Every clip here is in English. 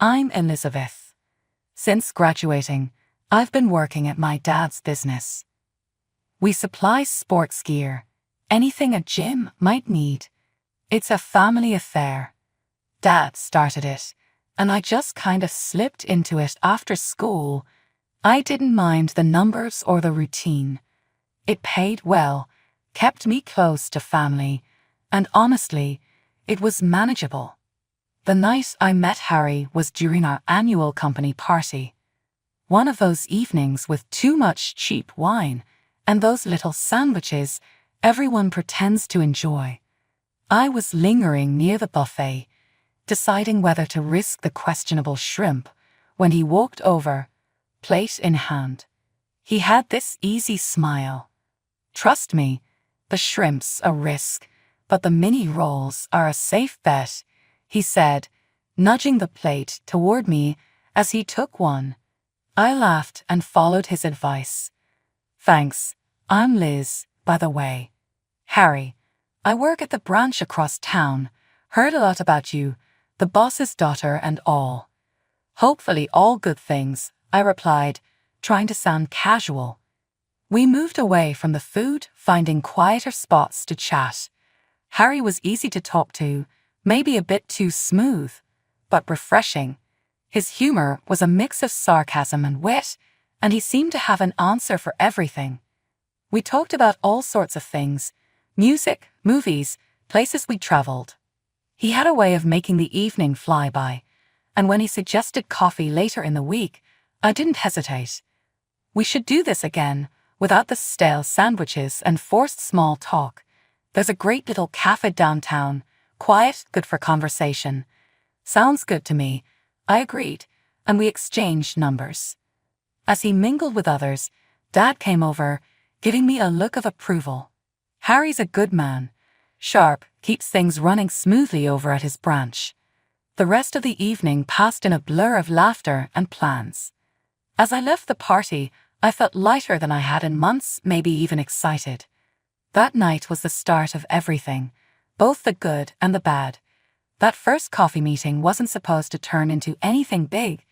I'm Elizabeth. Since graduating, I've been working at my dad's business. We supply sports gear, anything a gym might need. It's a family affair. Dad started it, and I just kind of slipped into it after school. I didn't mind the numbers or the routine. It paid well, kept me close to family, and honestly, it was manageable. The night I met Harry was during our annual company party. One of those evenings with too much cheap wine and those little sandwiches everyone pretends to enjoy. I was lingering near the buffet, deciding whether to risk the questionable shrimp, when he walked over, plate in hand. He had this easy smile. "Trust me, the shrimp's a risk, but the mini rolls are a safe bet," he said, nudging the plate toward me as he took one. I laughed and followed his advice. "Thanks, I'm Liz, by the way. Harry, I work at the branch across town. Heard a lot about you, the boss's daughter and all." "Hopefully all good things," I replied, trying to sound casual. We moved away from the food, finding quieter spots to chat. Harry was easy to talk to, maybe a bit too smooth, but refreshing. His humor was a mix of sarcasm and wit, and he seemed to have an answer for everything. We talked about all sorts of things: music, movies, places we traveled. He had a way of making the evening fly by, and when he suggested coffee later in the week, I didn't hesitate. We should do this again, without the stale sandwiches and forced small talk. There's a great little cafe downtown, quiet, good for conversation. "Sounds good to me," I agreed, and we exchanged numbers. As he mingled with others, Dad came over, giving me a look of approval. Harry's a good man. Sharp, keeps things running smoothly over at his branch. The rest of the evening passed in a blur of laughter and plans. As I left the party, I felt lighter than I had in months, maybe even excited. That night was the start of everything, both the good and the bad. That first coffee meeting wasn't supposed to turn into anything big.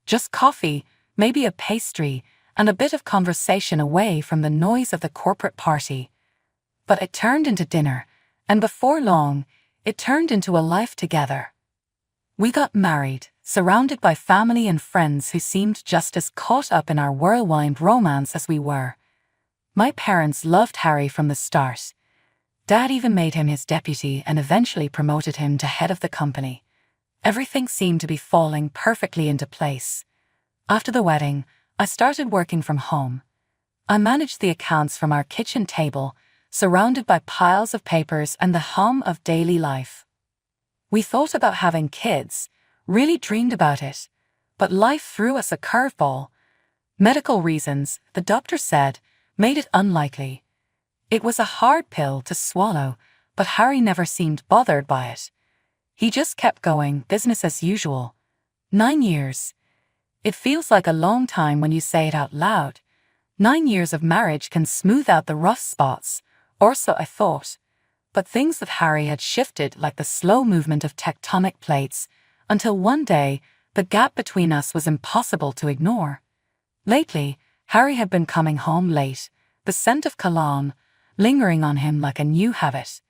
Just coffee, maybe a pastry, and a bit of conversation away from the noise of the corporate party. But it turned into dinner, and before long, it turned into a life together. We got married, surrounded by family and friends who seemed just as caught up in our whirlwind romance as we were. My parents loved Harry from the start. Dad even made him his deputy and eventually promoted him to head of the company. Everything seemed to be falling perfectly into place. After the wedding, I started working from home. I managed the accounts from our kitchen table, surrounded by piles of papers and the hum of daily life. We thought about having kids, really dreamed about it, but life threw us a curveball. Medical reasons, the doctor said, made it unlikely. It was a hard pill to swallow, but Harry never seemed bothered by it. He just kept going, business as usual. 9 years. It feels like a long time when you say it out loud. 9 years of marriage can smooth out the rough spots, or so I thought. But things with Harry had shifted like the slow movement of tectonic plates, until one day, the gap between us was impossible to ignore. Lately, Harry had been coming home late, the scent of cologne lingering on him like a new habit.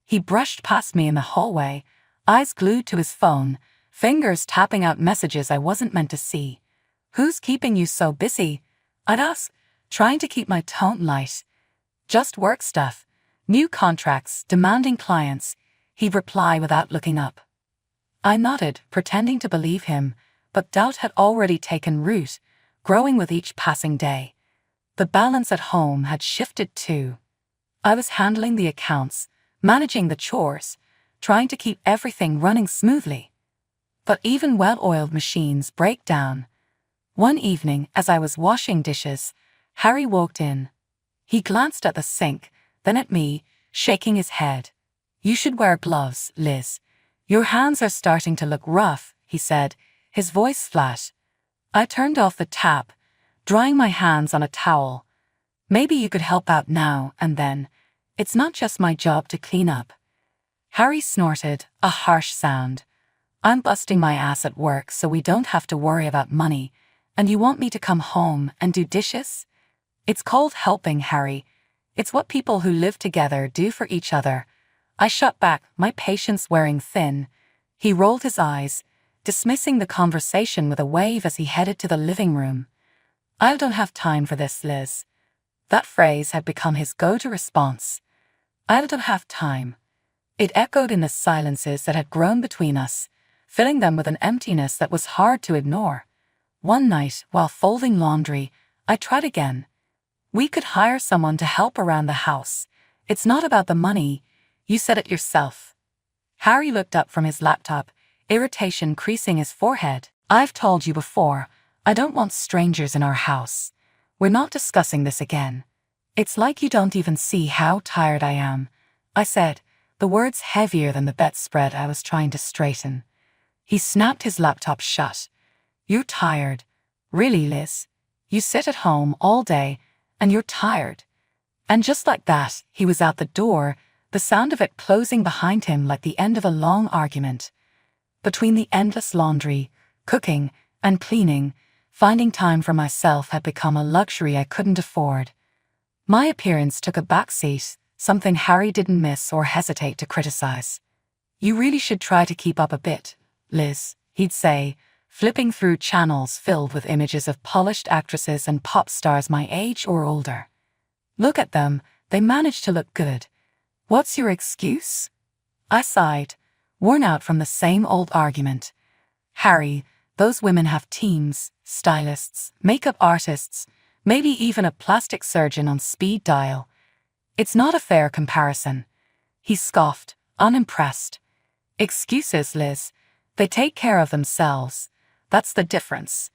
He brushed past me in the hallway, eyes glued to his phone, fingers tapping out messages I wasn't meant to see. "Who's keeping you so busy?" I'd ask, trying to keep my tone light. "Just work stuff. New contracts, demanding clients," he'd reply without looking up. I nodded, pretending to believe him, but doubt had already taken root, growing with each passing day. The balance at home had shifted too. I was handling the accounts, managing the chores, trying to keep everything running smoothly. But even well-oiled machines break down. One evening, as I was washing dishes, Harry walked in. He glanced at the sink, then at me, shaking his head. "You should wear gloves, Liz. Your hands are starting to look rough," he said, his voice flat. I turned off the tap, drying my hands on a towel. "Maybe you could help out now and then. It's not just my job to clean up." Harry snorted, a harsh sound. I'm busting my ass at work so we don't have to worry about money, and you want me to come home and do dishes? It's called helping, Harry. It's what people who live together do for each other. I shot back, my patience wearing thin. He rolled his eyes, dismissing the conversation with a wave as he headed to the living room. I don't have time for this, Liz. That phrase had become his go-to response. I don't have time. It echoed in the silences that had grown between us, filling them with an emptiness that was hard to ignore. One night, while folding laundry, I tried again. We could hire someone to help around the house. It's not about the money. You said it yourself. Harry looked up from his laptop, irritation creasing his forehead. I've told you before, I don't want strangers in our house. We're not discussing this again. It's like you don't even see how tired I am, I said, the words heavier than the bedspread I was trying to straighten. He snapped his laptop shut. You're tired. Really, Liz? You sit at home all day, and you're tired. And just like that, he was out the door, the sound of it closing behind him like the end of a long argument. Between the endless laundry, cooking, and cleaning, finding time for myself had become a luxury I couldn't afford. My appearance took a backseat, something Harry didn't miss or hesitate to criticize. You really should try to keep up a bit, Liz, he'd say, flipping through channels filled with images of polished actresses and pop stars my age or older. Look at them, they manage to look good. What's your excuse? I sighed, worn out from the same old argument. Harry, those women have teams, stylists, makeup artists, maybe even a plastic surgeon on speed dial. It's not a fair comparison. He scoffed, unimpressed. Excuses, Liz. They take care of themselves. That's the difference.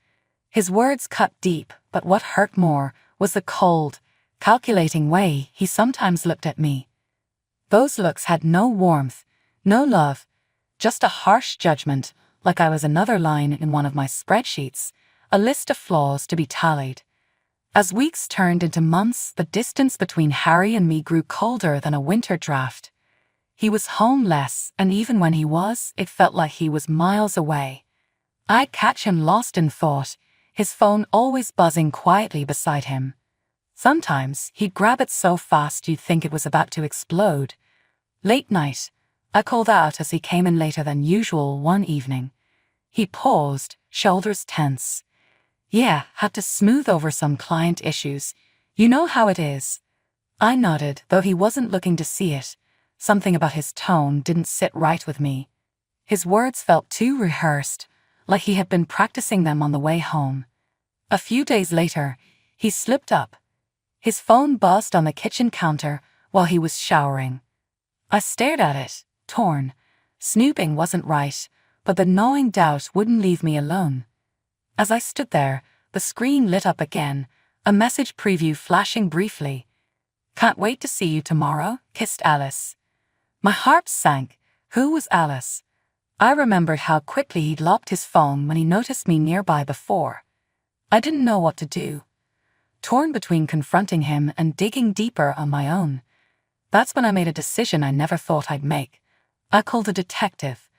His words cut deep, but what hurt more was the cold, calculating way he sometimes looked at me. Those looks had no warmth, no love, just a harsh judgment, like I was another line in one of my spreadsheets, a list of flaws to be tallied. As weeks turned into months, the distance between Harry and me grew colder than a winter draft. He was home less, and even when he was, it felt like he was miles away. I'd catch him lost in thought, his phone always buzzing quietly beside him. Sometimes he'd grab it so fast you'd think it was about to explode. Late night, I called out as he came in later than usual one evening. He paused, shoulders tense. Yeah, had to smooth over some client issues. You know how it is. I nodded, though he wasn't looking to see it. Something about his tone didn't sit right with me. His words felt too rehearsed, like he had been practicing them on the way home. A few days later, he slipped up. His phone buzzed on the kitchen counter while he was showering. I stared at it, torn. Snooping wasn't right, but the gnawing doubt wouldn't leave me alone. As I stood there, the screen lit up again, a message preview flashing briefly. Can't wait to see you tomorrow, kissed Alice. My heart sank. Who was Alice? I remembered how quickly he'd locked his phone when he noticed me nearby before. I didn't know what to do. Torn between confronting him and digging deeper on my own. That's when I made a decision I never thought I'd make. I called a detective.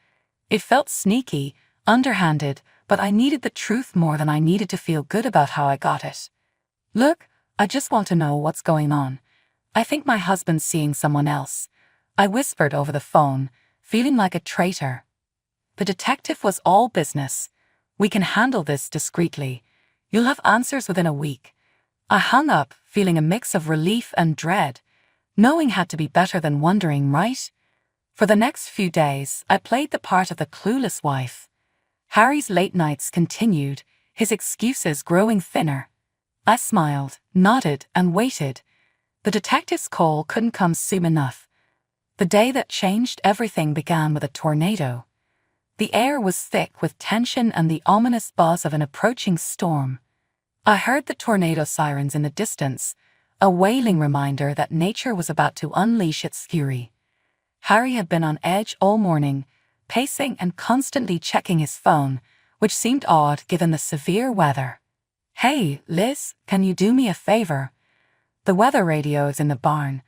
It felt sneaky, underhanded, but I needed the truth more than I needed to feel good about how I got it. Look, I just want to know what's going on. I think my husband's seeing someone else. I whispered over the phone, feeling like a traitor. The detective was all business. We can handle this discreetly. You'll have answers within a week. I hung up, feeling a mix of relief and dread. Knowing had to be better than wondering, right? For the next few days, I played the part of the clueless wife. Harry's late nights continued, his excuses growing thinner. I smiled, nodded, and waited. The detective's call couldn't come soon enough. The day that changed everything began with a tornado. The air was thick with tension and the ominous buzz of an approaching storm. I heard the tornado sirens in the distance, a wailing reminder that nature was about to unleash its fury. Harry had been on edge all morning, pacing and constantly checking his phone, which seemed odd given the severe weather. Hey, Liz, can you do me a favor? The weather radio is in the barn.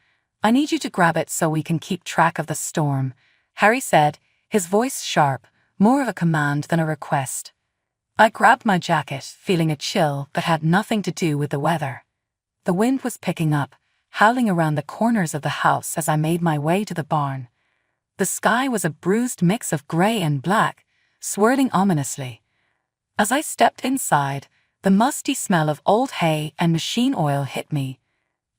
I need you to grab it so we can keep track of the storm, Harry said, his voice sharp, more of a command than a request. I grabbed my jacket, feeling a chill that had nothing to do with the weather. The wind was picking up, howling around the corners of the house as I made my way to the barn. The sky was a bruised mix of grey and black, swirling ominously. As I stepped inside, the musty smell of old hay and machine oil hit me.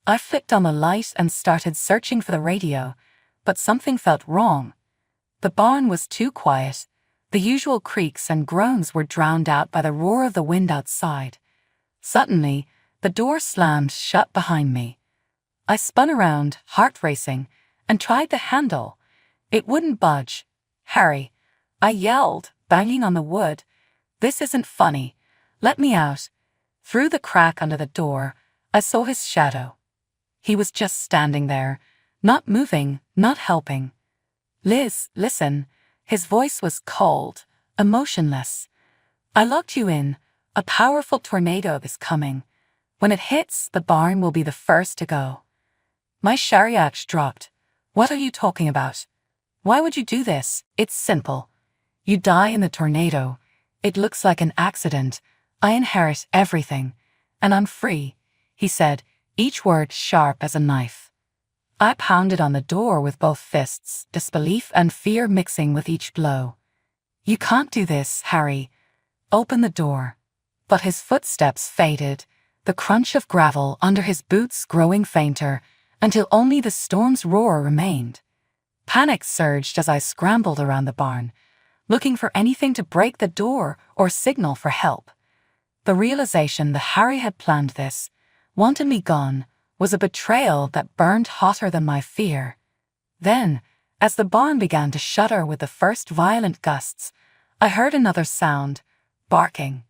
I flicked on the light and started searching for the radio, but something felt wrong. The barn was too quiet. The usual creaks and groans were drowned out by the roar of the wind outside. Suddenly, the door slammed shut behind me. I spun around, heart racing, and tried the handle. It wouldn't budge. "Harry," I yelled, banging on the wood. "This isn't funny. Let me out." Through the crack under the door, I saw his shadow. He was just standing there, not moving, not helping. "Liz, listen." His voice was cold, emotionless. "I locked you in. A powerful tornado is coming. When it hits, the barn will be the first to go." My chariot dropped. "What are you talking about? Why would you do this?" "It's simple. You die in the tornado. It looks like an accident. I inherit everything. And I'm free," he said, each word sharp as a knife. I pounded on the door with both fists, disbelief and fear mixing with each blow. "You can't do this, Harry. Open the door." But his footsteps faded, the crunch of gravel under his boots growing fainter, until only the storm's roar remained. Panic surged as I scrambled around the barn, looking for anything to break the door or signal for help. The realization that Harry had planned this, wanted me gone, was a betrayal that burned hotter than my fear. Then, as the barn began to shudder with the first violent gusts, I heard another sound, barking.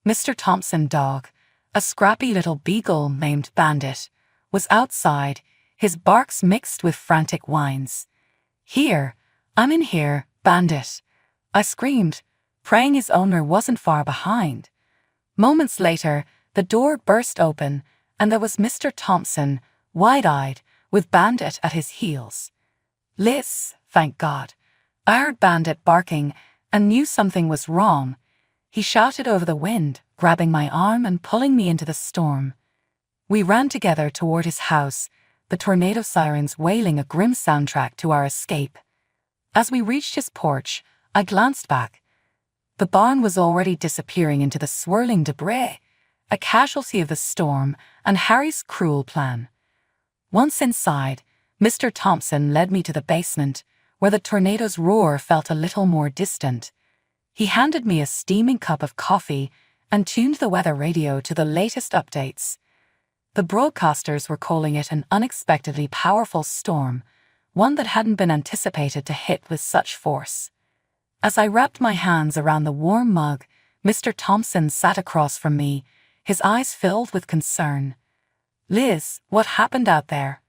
Mr. Thompson's dog, a scrappy little beagle named Bandit, was outside, his barks mixed with frantic whines. "Here, I'm in here, Bandit," I screamed, praying his owner wasn't far behind. Moments later, the door burst open, and there was Mr. Thompson, wide-eyed, with Bandit at his heels. "Liz, thank God." I heard Bandit barking and knew something was wrong. He shouted over the wind, grabbing my arm and pulling me into the storm. We ran together toward his house, the tornado sirens wailing a grim soundtrack to our escape. As we reached his porch, I glanced back. The barn was already disappearing into the swirling debris, a casualty of the storm and Harry's cruel plan. Once inside, Mr. Thompson led me to the basement, where the tornado's roar felt a little more distant. He handed me a steaming cup of coffee and tuned the weather radio to the latest updates. The broadcasters were calling it an unexpectedly powerful storm, one that hadn't been anticipated to hit with such force. As I wrapped my hands around the warm mug, Mr. Thompson sat across from me, his eyes filled with concern. "Liz, what happened out there?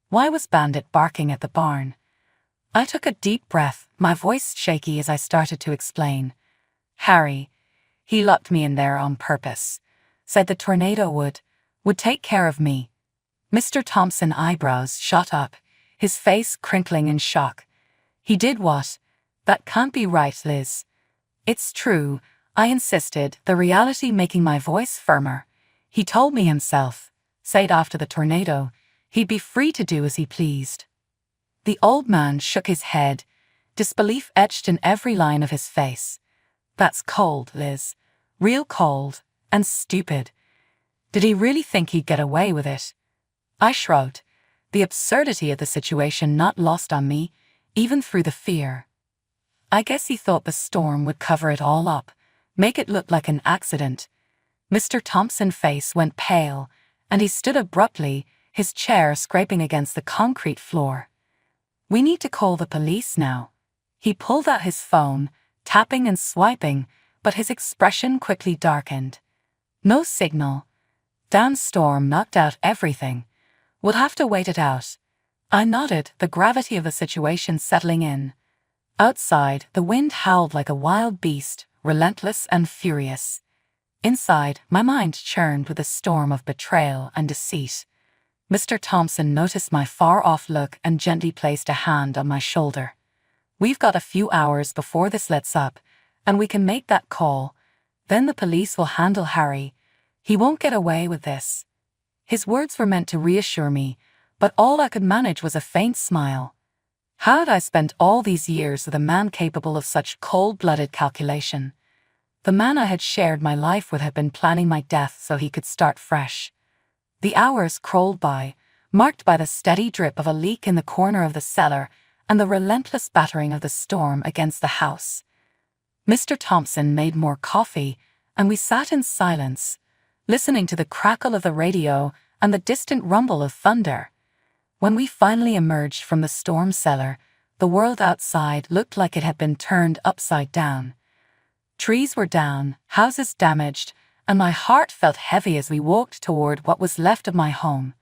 Why was Bandit barking at the barn?" I took a deep breath, my voice shaky as I started to explain. "Harry, he locked me in there on purpose. Said the tornado would take care of me." Mr. Thompson's eyebrows shot up, his face crinkling in shock. "He did what? That can't be right, Liz." "It's true," I insisted, the reality making my voice firmer. "He told me himself. Said after the tornado, he'd be free to do as he pleased." The old man shook his head, disbelief etched in every line of his face. "That's cold, Liz. Real cold, and stupid. Did he really think he'd get away with it?" I shrugged, the absurdity of the situation not lost on me, even through the fear. "I guess he thought the storm would cover it all up, make it look like an accident." Mr. Thompson's face went pale, and he stood abruptly, his chair scraping against the concrete floor. "We need to call the police now." He pulled out his phone, tapping and swiping, but his expression quickly darkened. "No signal. Dan's storm knocked out everything. We'll have to wait it out." I nodded, the gravity of the situation settling in. Outside, the wind howled like a wild beast, relentless and furious. Inside, my mind churned with a storm of betrayal and deceit. Mr. Thompson noticed my far-off look and gently placed a hand on my shoulder. We've got a few hours before this lets up, and we can make that call. Then the police will handle Harry. He won't get away with this." His words were meant to reassure me, but all I could manage was a faint smile. How had I spent all these years with a man capable of such cold-blooded calculation? The man I had shared my life with had been planning my death so he could start fresh. The hours crawled by, marked by the steady drip of a leak in the corner of the cellar and the relentless battering of the storm against the house. Mr. Thompson made more coffee, and we sat in silence, listening to the crackle of the radio and the distant rumble of thunder. When we finally emerged from the storm cellar, the world outside looked like it had been turned upside down. Trees were down, houses damaged, and my heart felt heavy as we walked toward what was left of my home.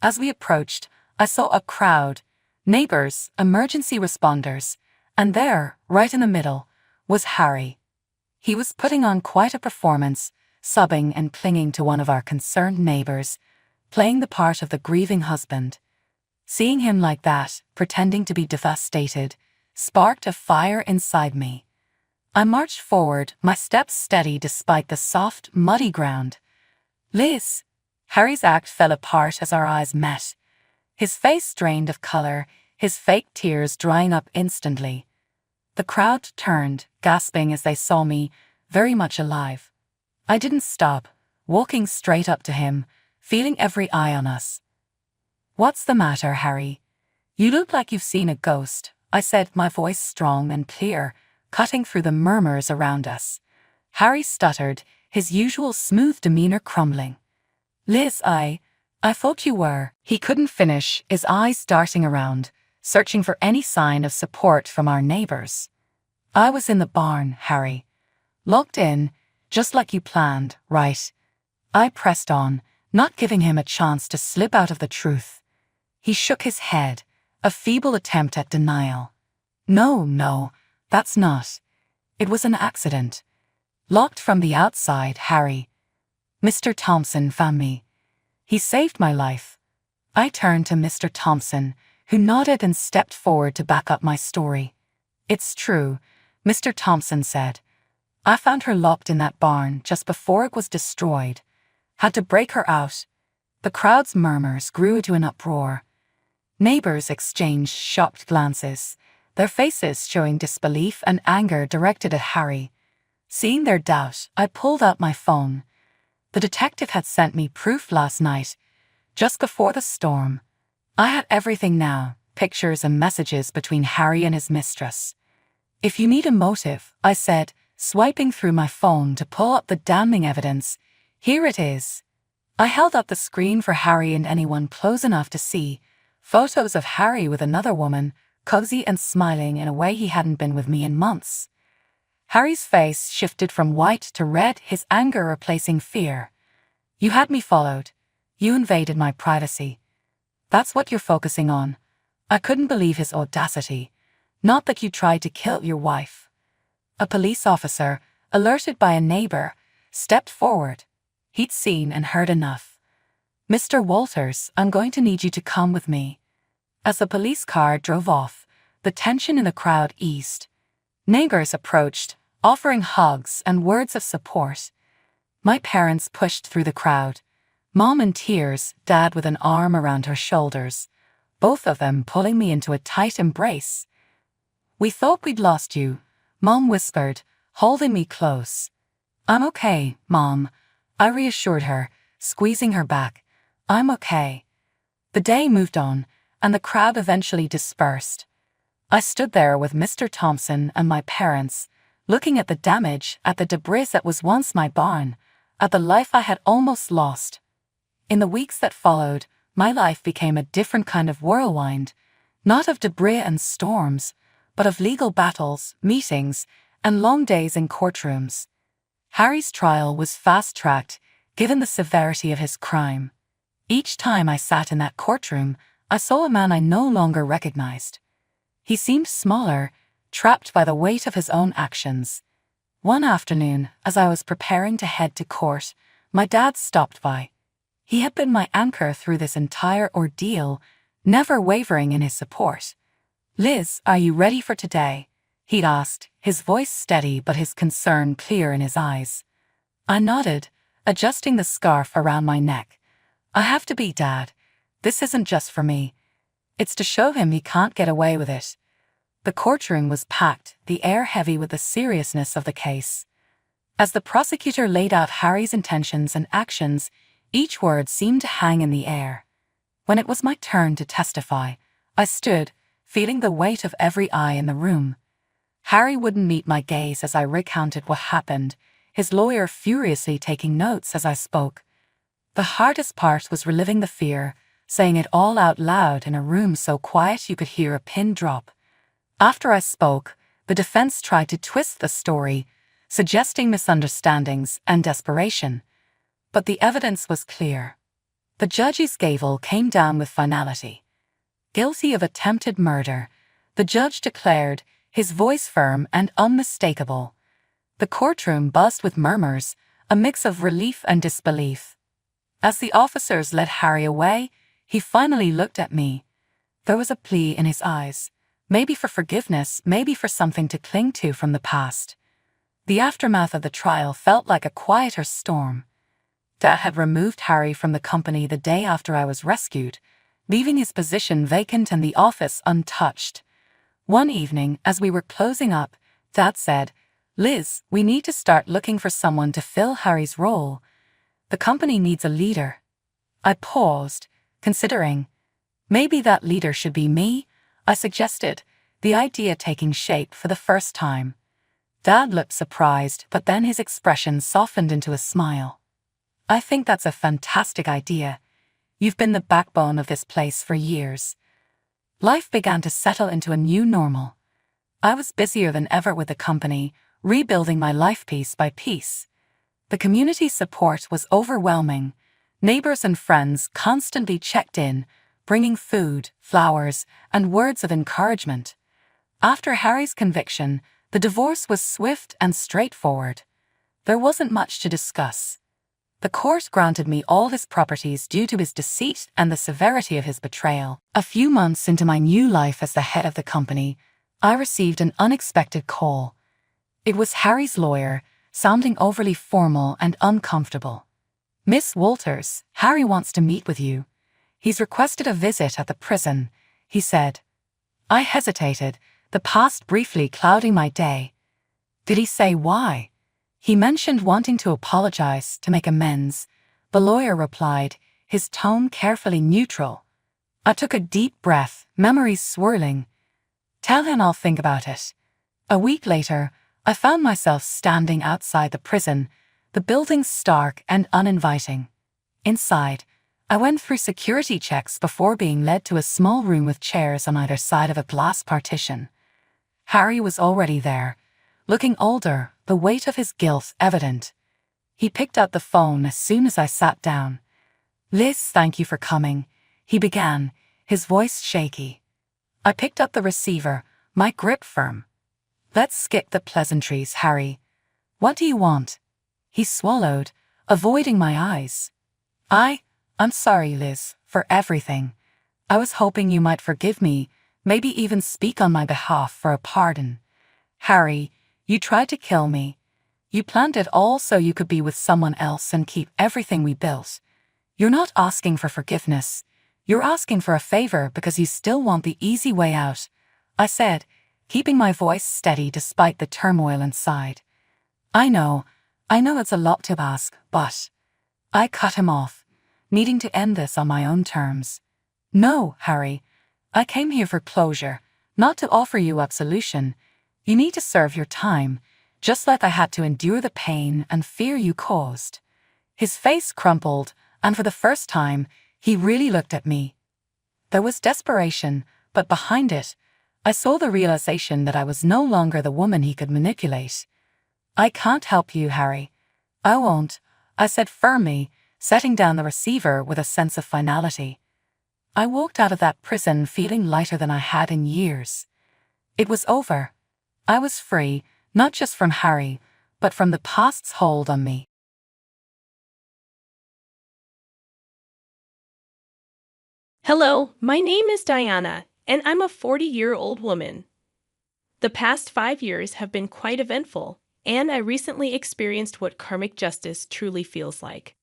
As we approached, I saw a crowd, neighbors, emergency responders, and there, right in the middle, was Harry. He was putting on quite a performance, sobbing and clinging to one of our concerned neighbors, playing the part of the grieving husband. Seeing him like that, pretending to be devastated, sparked a fire inside me. I marched forward, my steps steady despite the soft, muddy ground. "Liz!" Harry's act fell apart as our eyes met. His face drained of color, his fake tears drying up instantly. The crowd turned, gasping as they saw me, very much alive. I didn't stop, walking straight up to him, feeling every eye on us. "What's the matter, Harry? You look like you've seen a ghost," I said, my voice strong and clear, cutting through the murmurs around us. Harry stuttered, his usual smooth demeanor crumbling. "Liz, I thought you were." He couldn't finish, his eyes darting around, searching for any sign of support from our neighbors. "I was in the barn, Harry. Locked in, just like you planned, right?" I pressed on, not giving him a chance to slip out of the truth. He shook his head, a feeble attempt at denial. No, that's not. It was an accident. Locked from the outside, Harry. Mr. Thompson found me. He saved my life." I turned to Mr. Thompson, who nodded and stepped forward to back up my story. "It's true," Mr. Thompson said. "I found her locked in that barn just before it was destroyed. Had to break her out." The crowd's murmurs grew to an uproar. Neighbors exchanged shocked glances, their faces showing disbelief and anger directed at Harry. Seeing their doubt, I pulled out my phone. The detective had sent me proof last night, just before the storm. I had everything now, pictures and messages between Harry and his mistress. "If you need a motive," I said, swiping through my phone to pull up the damning evidence, "here it is." I held up the screen for Harry and anyone close enough to see. Photos of Harry with another woman, cozy and smiling in a way he hadn't been with me in months. Harry's face shifted from white to red, his anger replacing fear. "You had me followed. You invaded my privacy. That's what you're focusing on." I couldn't believe his audacity. "Not that you tried to kill your wife." A police officer, alerted by a neighbor, stepped forward. He'd seen and heard enough. "Mr. Walters, I'm going to need you to come with me." As the police car drove off, the tension in the crowd eased. Neighbors approached, offering hugs and words of support. My parents pushed through the crowd, Mom in tears, Dad with an arm around her shoulders, both of them pulling me into a tight embrace. "We thought we'd lost you," Mom whispered, holding me close. "I'm okay, Mom," I reassured her, squeezing her back. "I'm okay." The day moved on, and the crowd eventually dispersed. I stood there with Mr. Thompson and my parents, looking at the damage, at the debris that was once my barn, at the life I had almost lost. In the weeks that followed, my life became a different kind of whirlwind, not of debris and storms, but of legal battles, meetings, and long days in courtrooms. Harry's trial was fast-tracked, given the severity of his crime. Each time I sat in that courtroom, I saw a man I no longer recognized. He seemed smaller, trapped by the weight of his own actions. One afternoon, as I was preparing to head to court, my dad stopped by. He had been my anchor through this entire ordeal, never wavering in his support. Liz, are you ready for today? He'd asked, his voice steady but his concern clear in his eyes. I nodded, adjusting the scarf around my neck. I have to be, Dad. This isn't just for me. It's to show him he can't get away with it. The courtroom was packed, the air heavy with the seriousness of the case. As the prosecutor laid out Harry's intentions and actions, each word seemed to hang in the air. When it was my turn to testify, I stood, feeling the weight of every eye in the room. Harry wouldn't meet my gaze as I recounted what happened, his lawyer furiously taking notes as I spoke. The hardest part was reliving the fear, saying it all out loud in a room so quiet you could hear a pin drop. After I spoke, the defense tried to twist the story, suggesting misunderstandings and desperation. But the evidence was clear. The judge's gavel came down with finality. Guilty of attempted murder, the judge declared, his voice firm and unmistakable. The courtroom buzzed with murmurs, a mix of relief and disbelief. As the officers led Harry away, he finally looked at me. There was a plea in his eyes, maybe for forgiveness, maybe for something to cling to from the past. The aftermath of the trial felt like a quieter storm. Dad had removed Harry from the company the day after I was rescued, leaving his position vacant and the office untouched. One evening, as we were closing up, Dad said, "Liz, we need to start looking for someone to fill Harry's role. The company needs a leader." I paused, considering. Maybe that leader should be me, I suggested, the idea taking shape for the first time. Dad looked surprised, but then his expression softened into a smile. "I think that's a fantastic idea. You've been the backbone of this place for years." Life began to settle into a new normal. I was busier than ever with the company, rebuilding my life piece by piece. The community support was overwhelming. Neighbors and friends constantly checked in, bringing food, flowers, and words of encouragement. After Harry's conviction, the divorce was swift and straightforward. There wasn't much to discuss. The court granted me all his properties due to his deceit and the severity of his betrayal. A few months into my new life as the head of the company, I received an unexpected call. It was Harry's lawyer, sounding overly formal and uncomfortable. "Miss Walters, Harry wants to meet with you. He's requested a visit at the prison," he said. I hesitated, the past briefly clouding my day. "Did he say why?" "He mentioned wanting to apologize, to make amends," the lawyer replied, his tone carefully neutral. I took a deep breath, memories swirling. "Tell him I'll think about it." A week later, I found myself standing outside the prison, the building stark and uninviting. Inside, I went through security checks before being led to a small room with chairs on either side of a glass partition. Harry was already there, looking older, the weight of his guilt evident. He picked up the phone as soon as I sat down. "Liz, thank you for coming," he began, his voice shaky. I picked up the receiver, my grip firm. "Let's skip the pleasantries, Harry. What do you want?" He swallowed, avoiding my eyes. I'm sorry, Liz, for everything. I was hoping you might forgive me, maybe even speak on my behalf for a pardon. Harry, you tried to kill me. You planned it all so you could be with someone else and keep everything we built. You're not asking for forgiveness. You're asking for a favor because you still want the easy way out," I said, keeping my voice steady despite the turmoil inside. I know it's a lot to ask, but..." I cut him off, needing to end this on my own terms. "No, Harry, I came here for closure, not to offer you absolution. You need to serve your time, just like I had to endure the pain and fear you caused." His face crumpled, and for the first time, he really looked at me. There was desperation, but behind it, I saw the realization that I was no longer the woman he could manipulate. "I can't help you, Harry. I won't," I said firmly, setting down the receiver with a sense of finality. I walked out of that prison feeling lighter than I had in years. It was over. I was free, not just from Harry, but from the past's hold on me. Hello, my name is Diana, and I'm a 40-year-old woman. The past 5 years have been quite eventful, and I recently experienced what karmic justice truly feels like.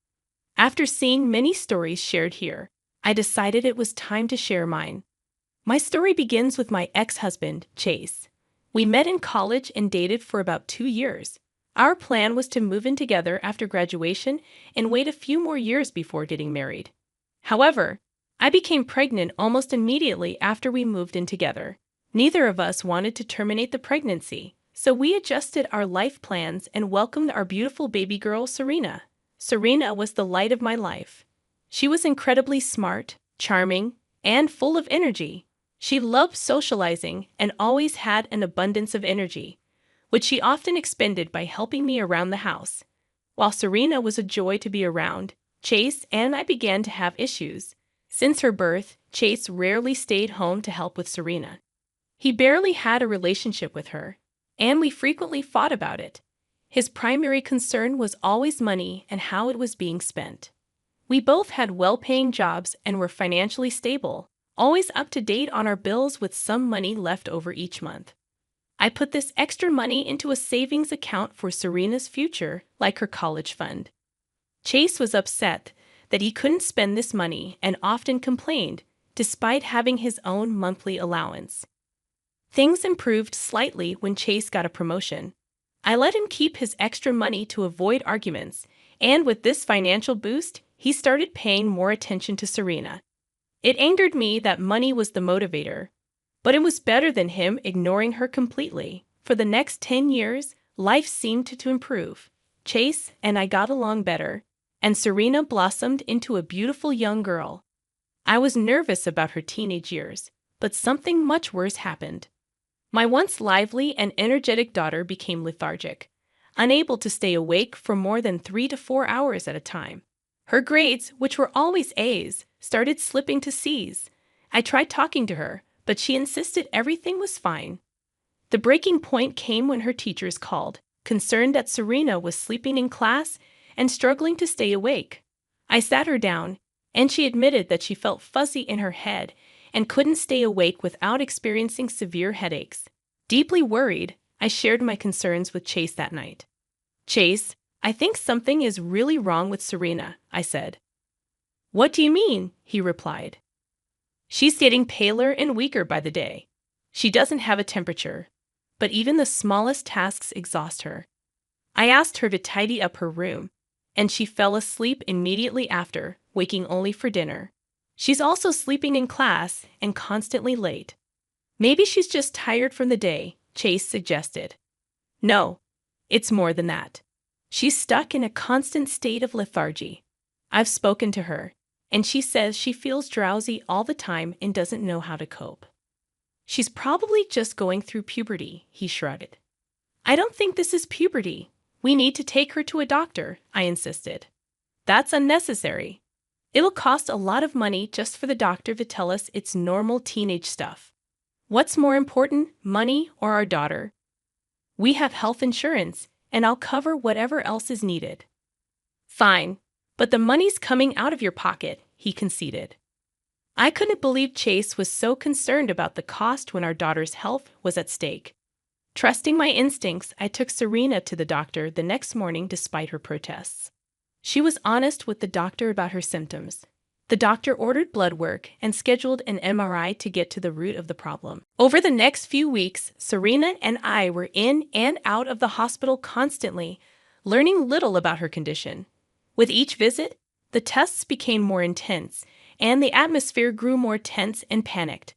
After seeing many stories shared here, I decided it was time to share mine. My story begins with my ex-husband, Chase. We met in college and dated for about 2 years. Our plan was to move in together after graduation and wait a few more years before getting married. However, I became pregnant almost immediately after we moved in together. Neither of us wanted to terminate the pregnancy, so we adjusted our life plans and welcomed our beautiful baby girl, Serena. Serena was the light of my life. She was incredibly smart, charming, and full of energy. She loved socializing and always had an abundance of energy, which she often expended by helping me around the house. While Serena was a joy to be around, Chase and I began to have issues. Since her birth, Chase rarely stayed home to help with Serena. He barely had a relationship with her, and we frequently fought about it. His primary concern was always money and how it was being spent. We both had well-paying jobs and were financially stable, always up to date on our bills with some money left over each month. I put this extra money into a savings account for Serena's future, like her college fund. Chase was upset that he couldn't spend this money and often complained, despite having his own monthly allowance. Things improved slightly when Chase got a promotion. I let him keep his extra money to avoid arguments, and with this financial boost, he started paying more attention to Serena. It angered me that money was the motivator, but it was better than him ignoring her completely. For the next 10 years, life seemed to improve. Chase and I got along better, and Serena blossomed into a beautiful young girl. I was nervous about her teenage years, but something much worse happened. My once lively and energetic daughter became lethargic, unable to stay awake for more than 3 to 4 hours at a time. Her grades, which were always A's, started slipping to C's. I tried talking to her, but she insisted everything was fine. The breaking point came when her teachers called, concerned that Serena was sleeping in class and struggling to stay awake. I sat her down, and she admitted that she felt fuzzy in her head and couldn't stay awake without experiencing severe headaches. Deeply worried, I shared my concerns with Chase that night. "Chase, I think something is really wrong with Serena," I said. "What do you mean?" he replied. "She's getting paler and weaker by the day. She doesn't have a temperature, but even the smallest tasks exhaust her. I asked her to tidy up her room, and she fell asleep immediately after, waking only for dinner. She's also sleeping in class and constantly late. Maybe she's just tired from the day," Chase suggested. "No, it's more than that. She's stuck in a constant state of lethargy. I've spoken to her, and she says she feels drowsy all the time and doesn't know how to cope." "She's probably just going through puberty," he shrugged. "I don't think this is puberty. We need to take her to a doctor," I insisted. "That's unnecessary. It'll cost a lot of money just for the doctor to tell us it's normal teenage stuff. What's more important, money or our daughter? We have health insurance, and I'll cover whatever else is needed." "Fine, but the money's coming out of your pocket," he conceded. I couldn't believe Chase was so concerned about the cost when our daughter's health was at stake. Trusting my instincts, I took Serena to the doctor the next morning despite her protests. She was honest with the doctor about her symptoms. The doctor ordered blood work and scheduled an MRI to get to the root of the problem. Over the next few weeks, Serena and I were in and out of the hospital constantly, learning little about her condition. With each visit, the tests became more intense, and the atmosphere grew more tense and panicked.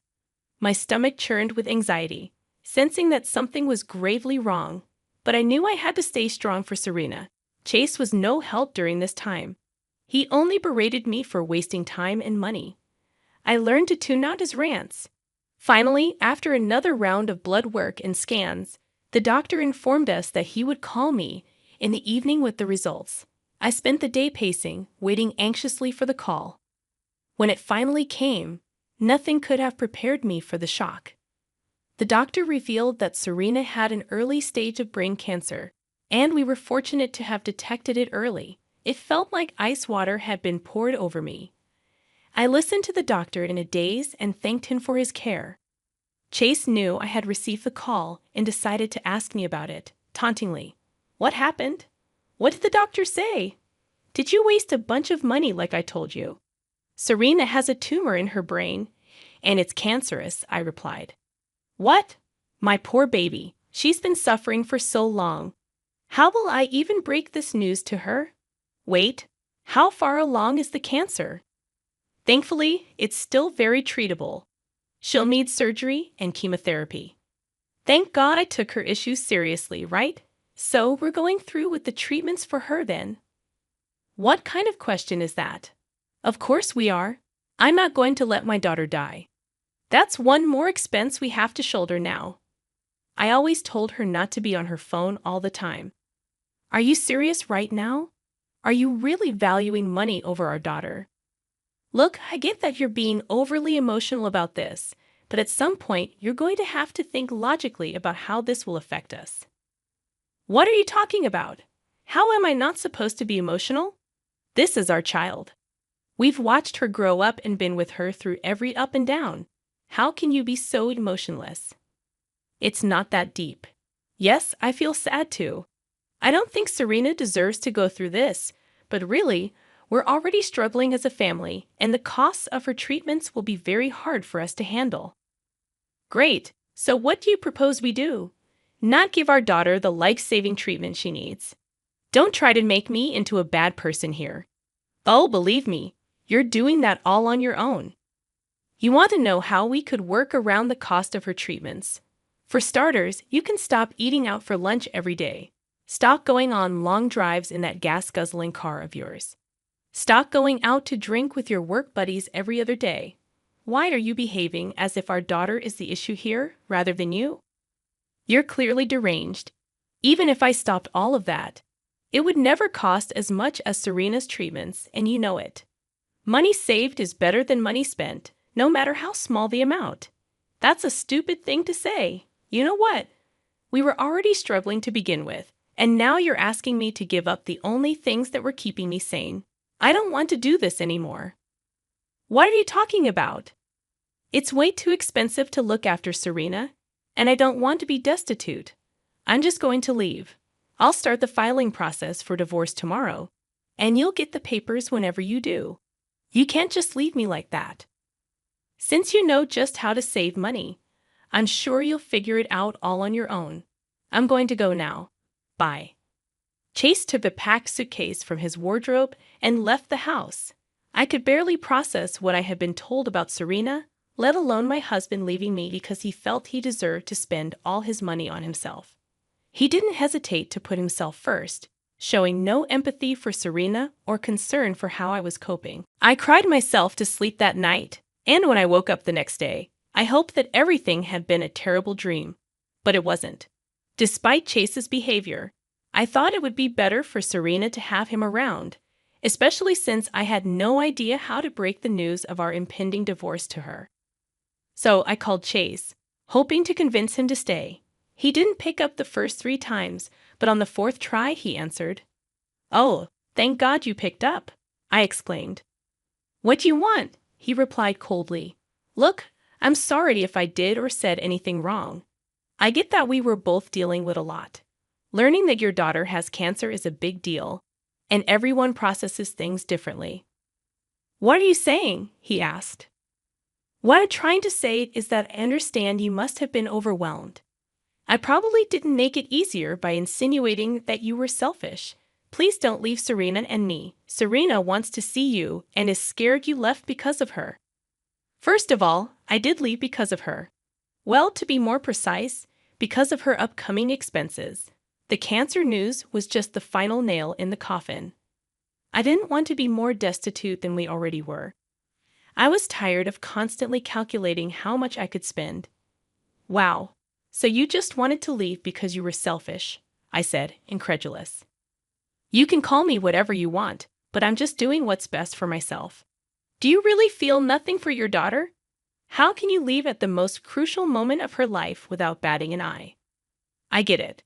My stomach churned with anxiety, sensing that something was gravely wrong, but I knew I had to stay strong for Serena. Chase was no help during this time. He only berated me for wasting time and money. I learned to tune out his rants. Finally, after another round of blood work and scans, the doctor informed us that he would call me in the evening with the results. I spent the day pacing, waiting anxiously for the call. When it finally came, nothing could have prepared me for the shock. The doctor revealed that Serena had an early stage of brain cancer, and we were fortunate to have detected it early. It felt like ice water had been poured over me. I listened to the doctor in a daze and thanked him for his care. Chase knew I had received the call and decided to ask me about it, tauntingly. What happened? What did the doctor say? Did you waste a bunch of money like I told you? Serena has a tumor in her brain, and it's cancerous, I replied. What? My poor baby. She's been suffering for so long. How will I even break this news to her? Wait, how far along is the cancer? Thankfully, it's still very treatable. She'll need surgery and chemotherapy. Thank God I took her issues seriously, right? So we're going through with the treatments for her then. What kind of question is that? Of course we are. I'm not going to let my daughter die. That's one more expense we have to shoulder now. I always told her not to be on her phone all the time. Are you serious right now? Are you really valuing money over our daughter? Look, I get that you're being overly emotional about this, but at some point you're going to have to think logically about how this will affect us. What are you talking about? How am I not supposed to be emotional? This is our child. We've watched her grow up and been with her through every up and down. How can you be so emotionless? It's not that deep. Yes, I feel sad too. I don't think Serena deserves to go through this, but really, we're already struggling as a family, and the costs of her treatments will be very hard for us to handle. Great. So what do you propose we do? Not give our daughter the life-saving treatment she needs. Don't try to make me into a bad person here. Oh, believe me, you're doing that all on your own. You want to know how we could work around the cost of her treatments. For starters, you can stop eating out for lunch every day. Stop going on long drives in that gas-guzzling car of yours. Stop going out to drink with your work buddies every other day. Why are you behaving as if our daughter is the issue here rather than you? You're clearly deranged. Even if I stopped all of that, it would never cost as much as Serena's treatments, and you know it. Money saved is better than money spent, no matter how small the amount. That's a stupid thing to say. You know what? We were already struggling to begin with, and now you're asking me to give up the only things that were keeping me sane. I don't want to do this anymore. What are you talking about? It's way too expensive to look after Serena, and I don't want to be destitute. I'm just going to leave. I'll start the filing process for divorce tomorrow, and you'll get the papers whenever you do. You can't just leave me like that. Since you know just how to save money, I'm sure you'll figure it out all on your own. I'm going to go now. Bye. Chase took the packed suitcase from his wardrobe and left the house. I could barely process what I had been told about Serena, let alone my husband leaving me because he felt he deserved to spend all his money on himself. He didn't hesitate to put himself first, showing no empathy for Serena or concern for how I was coping. I cried myself to sleep that night, and when I woke up the next day, I hoped that everything had been a terrible dream. But it wasn't. Despite Chase's behavior, I thought it would be better for Serena to have him around, especially since I had no idea how to break the news of our impending divorce to her. So I called Chase, hoping to convince him to stay. He didn't pick up the first 3 times, but on the 4th try he answered. "Oh, thank God you picked up," I exclaimed. "What do you want?" he replied coldly. "Look, I'm sorry if I did or said anything wrong. I get that we were both dealing with a lot. Learning that your daughter has cancer is a big deal, and everyone processes things differently." "What are you saying?" he asked. "What I'm trying to say is that I understand you must have been overwhelmed. I probably didn't make it easier by insinuating that you were selfish. Please don't leave Serena and me. Serena wants to see you and is scared you left because of her." First of all, I did leave because of her. Well, to be more precise, because of her upcoming expenses. The cancer news was just the final nail in the coffin. I didn't want to be more destitute than we already were. I was tired of constantly calculating how much I could spend. "Wow, so you just wanted to leave because you were selfish," I said, incredulous. "You can call me whatever you want, but I'm just doing what's best for myself. Do you really feel nothing for your daughter? How can you leave at the most crucial moment of her life without batting an eye? I get it.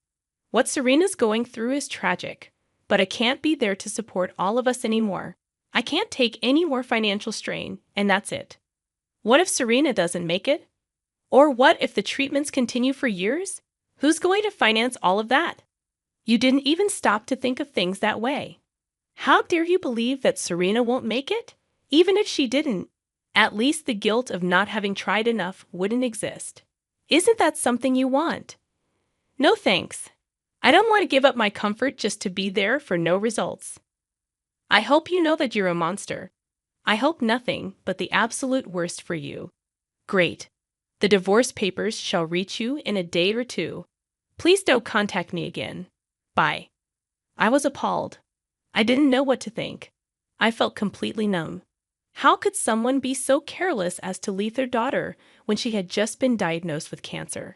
What Serena's going through is tragic, but I can't be there to support all of us anymore. I can't take any more financial strain, and that's it. What if Serena doesn't make it? Or what if the treatments continue for years? Who's going to finance all of that? You didn't even stop to think of things that way. How dare you believe that Serena won't make it? Even if she didn't, at least the guilt of not having tried enough wouldn't exist. Isn't that something you want? No thanks. I don't want to give up my comfort just to be there for no results. I hope you know that you're a monster. I hope nothing but the absolute worst for you. Great. The divorce papers shall reach you in a day or two. Please don't contact me again. Bye. I was appalled. I didn't know what to think. I felt completely numb. How could someone be so careless as to leave their daughter when she had just been diagnosed with cancer?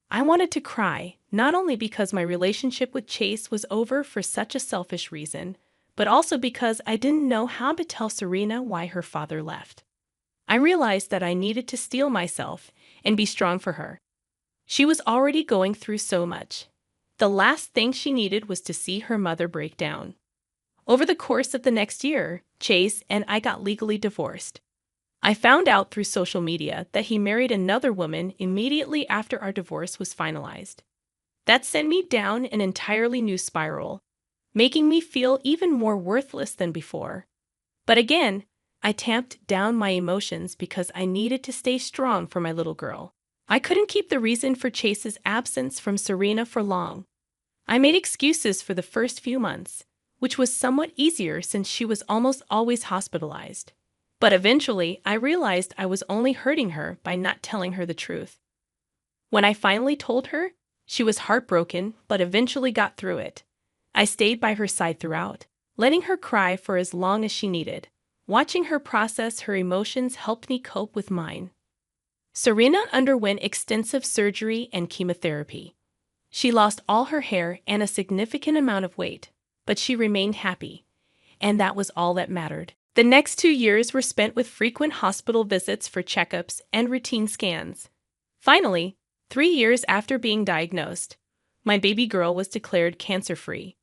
I wanted to cry, not only because my relationship with Chase was over for such a selfish reason, but also because I didn't know how to tell Serena why her father left. I realized that I needed to steel myself and be strong for her. She was already going through so much. The last thing she needed was to see her mother break down. Over the course of the next year, Chase and I got legally divorced. I found out through social media that he married another woman immediately after our divorce was finalized. That sent me down an entirely new spiral, making me feel even more worthless than before. But again, I tamped down my emotions because I needed to stay strong for my little girl. I couldn't keep the reason for Chase's absence from Serena for long. I made excuses for the first few months, which was somewhat easier since she was almost always hospitalized. But eventually, I realized I was only hurting her by not telling her the truth. When I finally told her, she was heartbroken but eventually got through it. I stayed by her side throughout, letting her cry for as long as she needed. Watching her process her emotions helped me cope with mine. Serena underwent extensive surgery and chemotherapy. She lost all her hair and a significant amount of weight, but she remained happy, and that was all that mattered. The next 2 years were spent with frequent hospital visits for checkups and routine scans. Finally, 3 years after being diagnosed, my baby girl was declared cancer-free.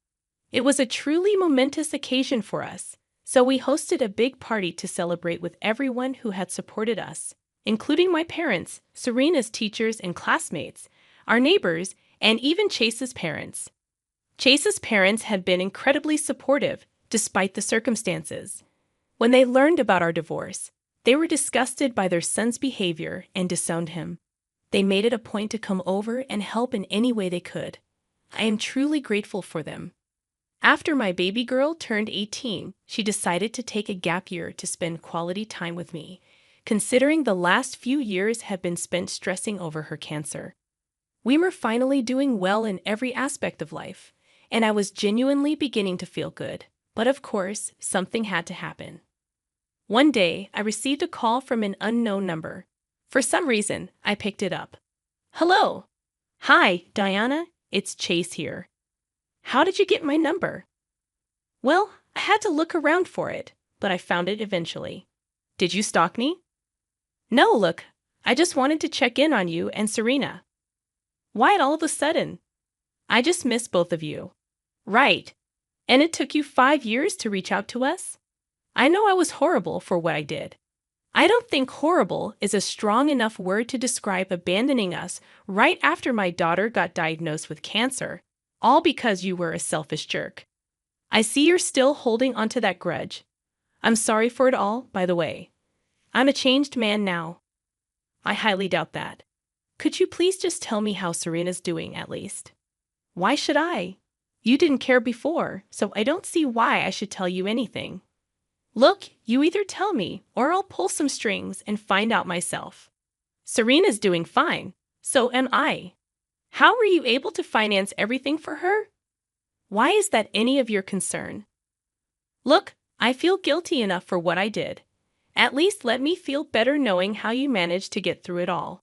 It was a truly momentous occasion for us, so we hosted a big party to celebrate with everyone who had supported us, including my parents, Serena's teachers and classmates, our neighbors, and even Chase's parents. Chase's parents had been incredibly supportive, despite the circumstances. When they learned about our divorce, they were disgusted by their son's behavior and disowned him. They made it a point to come over and help in any way they could. I am truly grateful for them. After my baby girl turned 18, she decided to take a gap year to spend quality time with me, considering the last few years had been spent stressing over her cancer. We were finally doing well in every aspect of life, and I was genuinely beginning to feel good. But of course, something had to happen. One day, I received a call from an unknown number. For some reason, I picked it up. Hello. Hi, Diana. It's Chase here. How did you get my number? Well, I had to look around for it, but I found it eventually. Did you stalk me? No, look, I just wanted to check in on you and Serena. Why all of a sudden? I just miss both of you. Right. And it took you 5 years to reach out to us? I know I was horrible for what I did. I don't think horrible is a strong enough word to describe abandoning us right after my daughter got diagnosed with cancer, all because you were a selfish jerk. I see you're still holding onto that grudge. I'm sorry for it all, by the way. I'm a changed man now. I highly doubt that. Could you please just tell me how Serena's doing, at least? Why should I? You didn't care before, so I don't see why I should tell you anything. Look, you either tell me, or I'll pull some strings and find out myself. Serena's doing fine, so am I. How were you able to finance everything for her? Why is that any of your concern? Look, I feel guilty enough for what I did. At least let me feel better knowing how you managed to get through it all.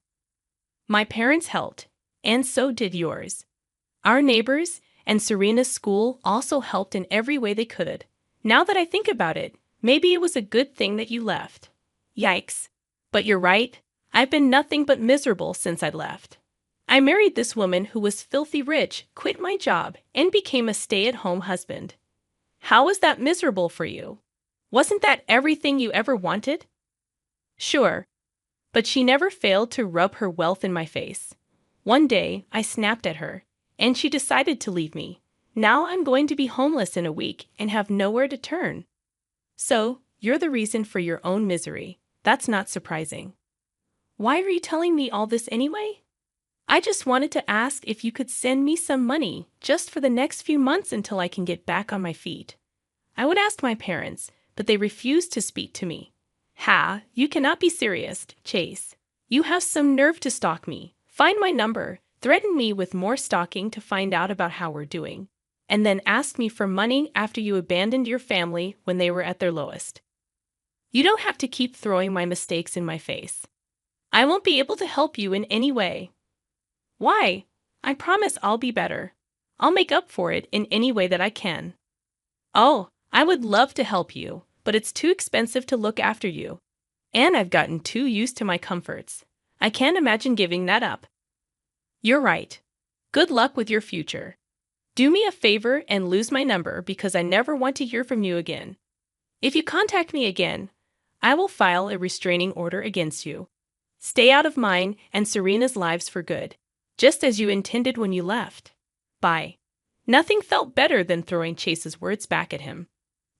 My parents helped, and so did yours. Our neighbors and Serena's school also helped in every way they could. Now that I think about it, maybe it was a good thing that you left. Yikes. But you're right, I've been nothing but miserable since I left. I married this woman who was filthy rich, quit my job, and became a stay-at-home husband. How was that miserable for you? Wasn't that everything you ever wanted? Sure, but she never failed to rub her wealth in my face. One day, I snapped at her, and she decided to leave me. Now I'm going to be homeless in a week and have nowhere to turn. So, you're the reason for your own misery. That's not surprising. Why are you telling me all this anyway? I just wanted to ask if you could send me some money just for the next few months until I can get back on my feet. I would ask my parents, but they refused to speak to me. Ha, you cannot be serious, Chase. You have some nerve to stalk me, find my number, threaten me with more stalking to find out about how we're doing, and then ask me for money after you abandoned your family when they were at their lowest. You don't have to keep throwing my mistakes in my face. I won't be able to help you in any way. Why? I promise I'll be better. I'll make up for it in any way that I can. Oh, I would love to help you, but it's too expensive to look after you. And I've gotten too used to my comforts. I can't imagine giving that up. You're right. Good luck with your future. Do me a favor and lose my number because I never want to hear from you again. If you contact me again, I will file a restraining order against you. Stay out of mine and Serena's lives for good, just as you intended when you left. Bye. Nothing felt better than throwing Chase's words back at him.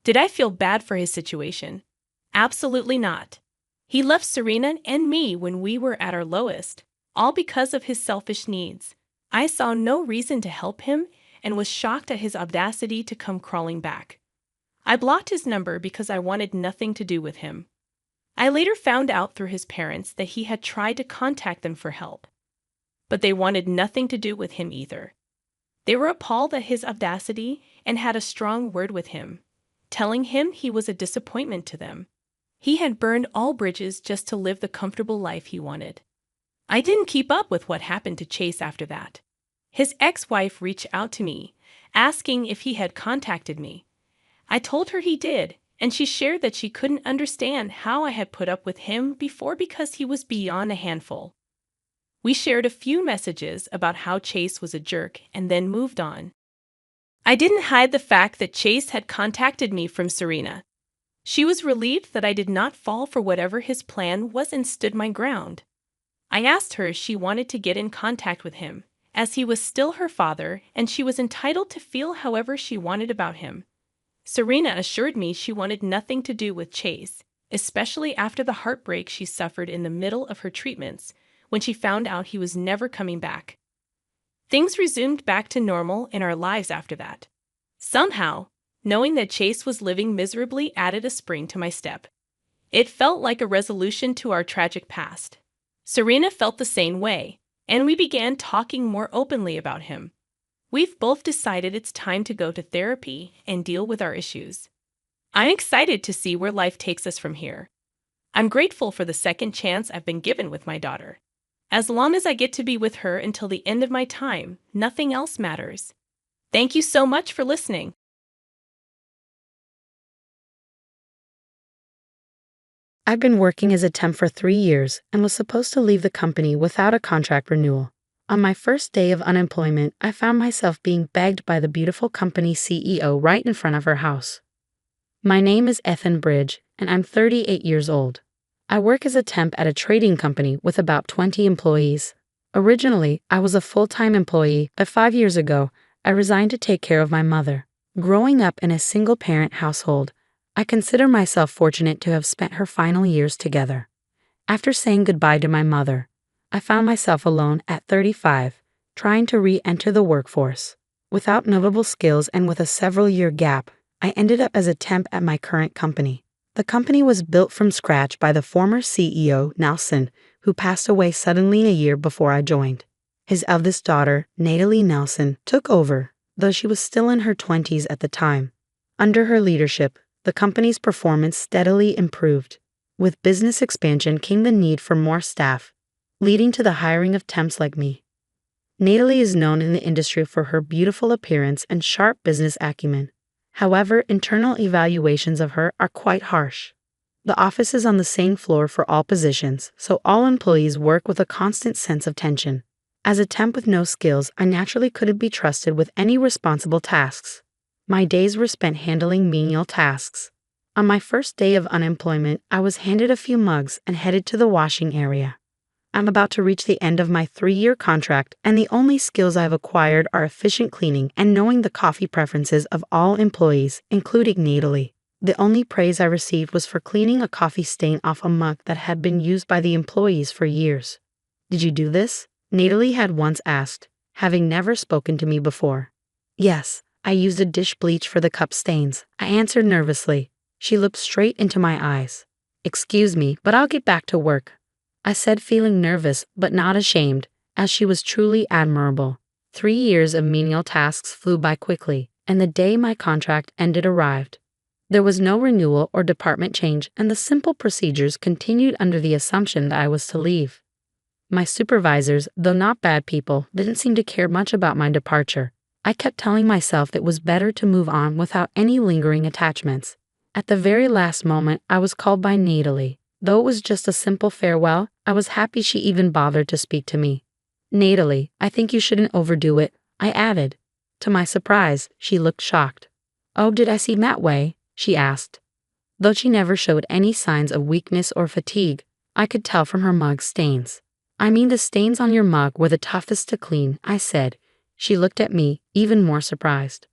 Did I feel bad for his situation? Absolutely not. He left Serena and me when we were at our lowest, all because of his selfish needs. I saw no reason to help him and was shocked at his audacity to come crawling back. I blocked his number because I wanted nothing to do with him. I later found out through his parents that he had tried to contact them for help, but they wanted nothing to do with him either. They were appalled at his audacity and had a strong word with him, telling him he was a disappointment to them. He had burned all bridges just to live the comfortable life he wanted. I didn't keep up with what happened to Chase after that. His ex-wife reached out to me, asking if he had contacted me. I told her he did, and she shared that she couldn't understand how I had put up with him before because he was beyond a handful. We shared a few messages about how Chase was a jerk and then moved on. I didn't hide the fact that Chase had contacted me from Serena. She was relieved that I did not fall for whatever his plan was and stood my ground. I asked her if she wanted to get in contact with him, as he was still her father and she was entitled to feel however she wanted about him. Serena assured me she wanted nothing to do with Chase, especially after the heartbreak she suffered in the middle of her treatments when she found out he was never coming back. Things resumed back to normal in our lives after that. Somehow, knowing that Chase was living miserably added a spring to my step. It felt like a resolution to our tragic past. Serena felt the same way, and we began talking more openly about him. We've both decided it's time to go to therapy and deal with our issues. I'm excited to see where life takes us from here. I'm grateful for the second chance I've been given with my daughter. As long as I get to be with her until the end of my time, nothing else matters. Thank you so much for listening. I've been working as a temp for 3 years and was supposed to leave the company without a contract renewal. On my first day of unemployment, I found myself being begged by the beautiful company CEO right in front of her house. My name is Ethan Bridge, and I'm 38 years old. I work as a temp at a trading company with about 20 employees. Originally, I was a full-time employee, but 5 years ago, I resigned to take care of my mother. Growing up in a single-parent household, I consider myself fortunate to have spent her final years together. After saying goodbye to my mother, I found myself alone at 35, trying to re-enter the workforce. Without notable skills and with a several-year gap, I ended up as a temp at my current company. The company was built from scratch by the former CEO, Nelson, who passed away suddenly a year before I joined. His eldest daughter, Natalie Nelson, took over, though she was still in her 20s at the time. Under her leadership, the company's performance steadily improved. With business expansion came the need for more staff, leading to the hiring of temps like me. Natalie is known in the industry for her beautiful appearance and sharp business acumen. However, internal evaluations of her are quite harsh. The office is on the same floor for all positions, so all employees work with a constant sense of tension. As a temp with no skills, I naturally couldn't be trusted with any responsible tasks. My days were spent handling menial tasks. On my first day of unemployment, I was handed a few mugs and headed to the washing area. I'm about to reach the end of my 3-year contract, and the only skills I've acquired are efficient cleaning and knowing the coffee preferences of all employees, including Natalie. The only praise I received was for cleaning a coffee stain off a mug that had been used by the employees for years. "Did you do this?" Natalie had once asked, having never spoken to me before. "Yes, I used a dish bleach for the cup stains," I answered nervously. She looked straight into my eyes. "Excuse me, but I'll get back to work," I said, feeling nervous but not ashamed, as she was truly admirable. 3 years of menial tasks flew by quickly, and the day my contract ended arrived. There was no renewal or department change, and the simple procedures continued under the assumption that I was to leave. My supervisors, though not bad people, didn't seem to care much about my departure. I kept telling myself it was better to move on without any lingering attachments. At the very last moment, I was called by Natalie. Though it was just a simple farewell, I was happy she even bothered to speak to me. "Natalie, I think you shouldn't overdo it," I added. To my surprise, she looked shocked. "Oh, did I seem that way?" she asked. Though she never showed any signs of weakness or fatigue, I could tell from her mug stains. "I mean the stains on your mug were the toughest to clean," I said. She looked at me, even more surprised.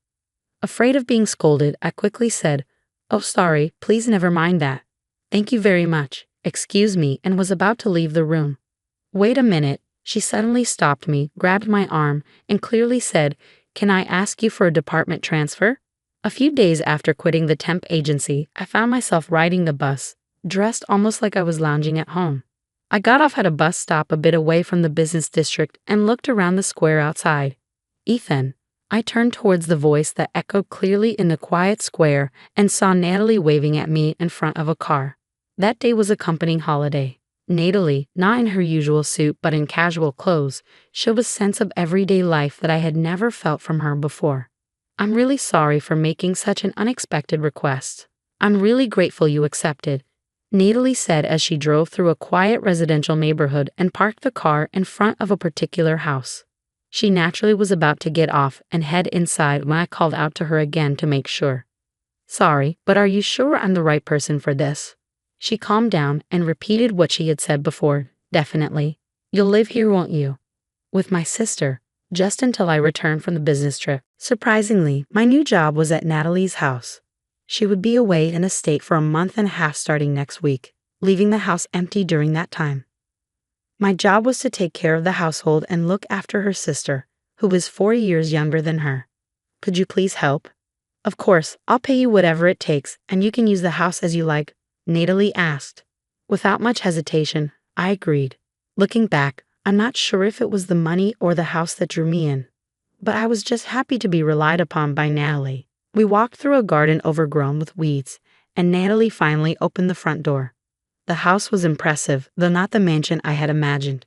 Afraid of being scolded, I quickly said, "Oh, sorry, please never mind that. Thank you very much. Excuse me," and was about to leave the room. "Wait a minute," she suddenly stopped me, grabbed my arm, and clearly said, "Can I ask you for a department transfer?" A few days after quitting the temp agency, I found myself riding the bus, dressed almost like I was lounging at home. I got off at a bus stop a bit away from the business district and looked around the square outside. "Ethan." I turned towards the voice that echoed clearly in the quiet square and saw Natalie waving at me in front of a car. That day was a company holiday. Natalie, not in her usual suit but in casual clothes, showed a sense of everyday life that I had never felt from her before. "I'm really sorry for making such an unexpected request. I'm really grateful you accepted," Natalie said as she drove through a quiet residential neighborhood and parked the car in front of a particular house. She naturally was about to get off and head inside when I called out to her again to make sure. "Sorry, but are you sure I'm the right person for this?" She calmed down and repeated what she had said before. "Definitely. You'll live here, won't you?" "With my sister, just until I return from the business trip." Surprisingly, my new job was at Natalie's house. She would be away in the state for a month and a half starting next week, leaving the house empty during that time. My job was to take care of the household and look after her sister, who was 4 years younger than her. "Could you please help?" "Of course, I'll pay you whatever it takes, and you can use the house as you like," Natalie asked. Without much hesitation, I agreed. Looking back, I'm not sure if it was the money or the house that drew me in, but I was just happy to be relied upon by Natalie. We walked through a garden overgrown with weeds, and Natalie finally opened the front door. The house was impressive, though not the mansion I had imagined.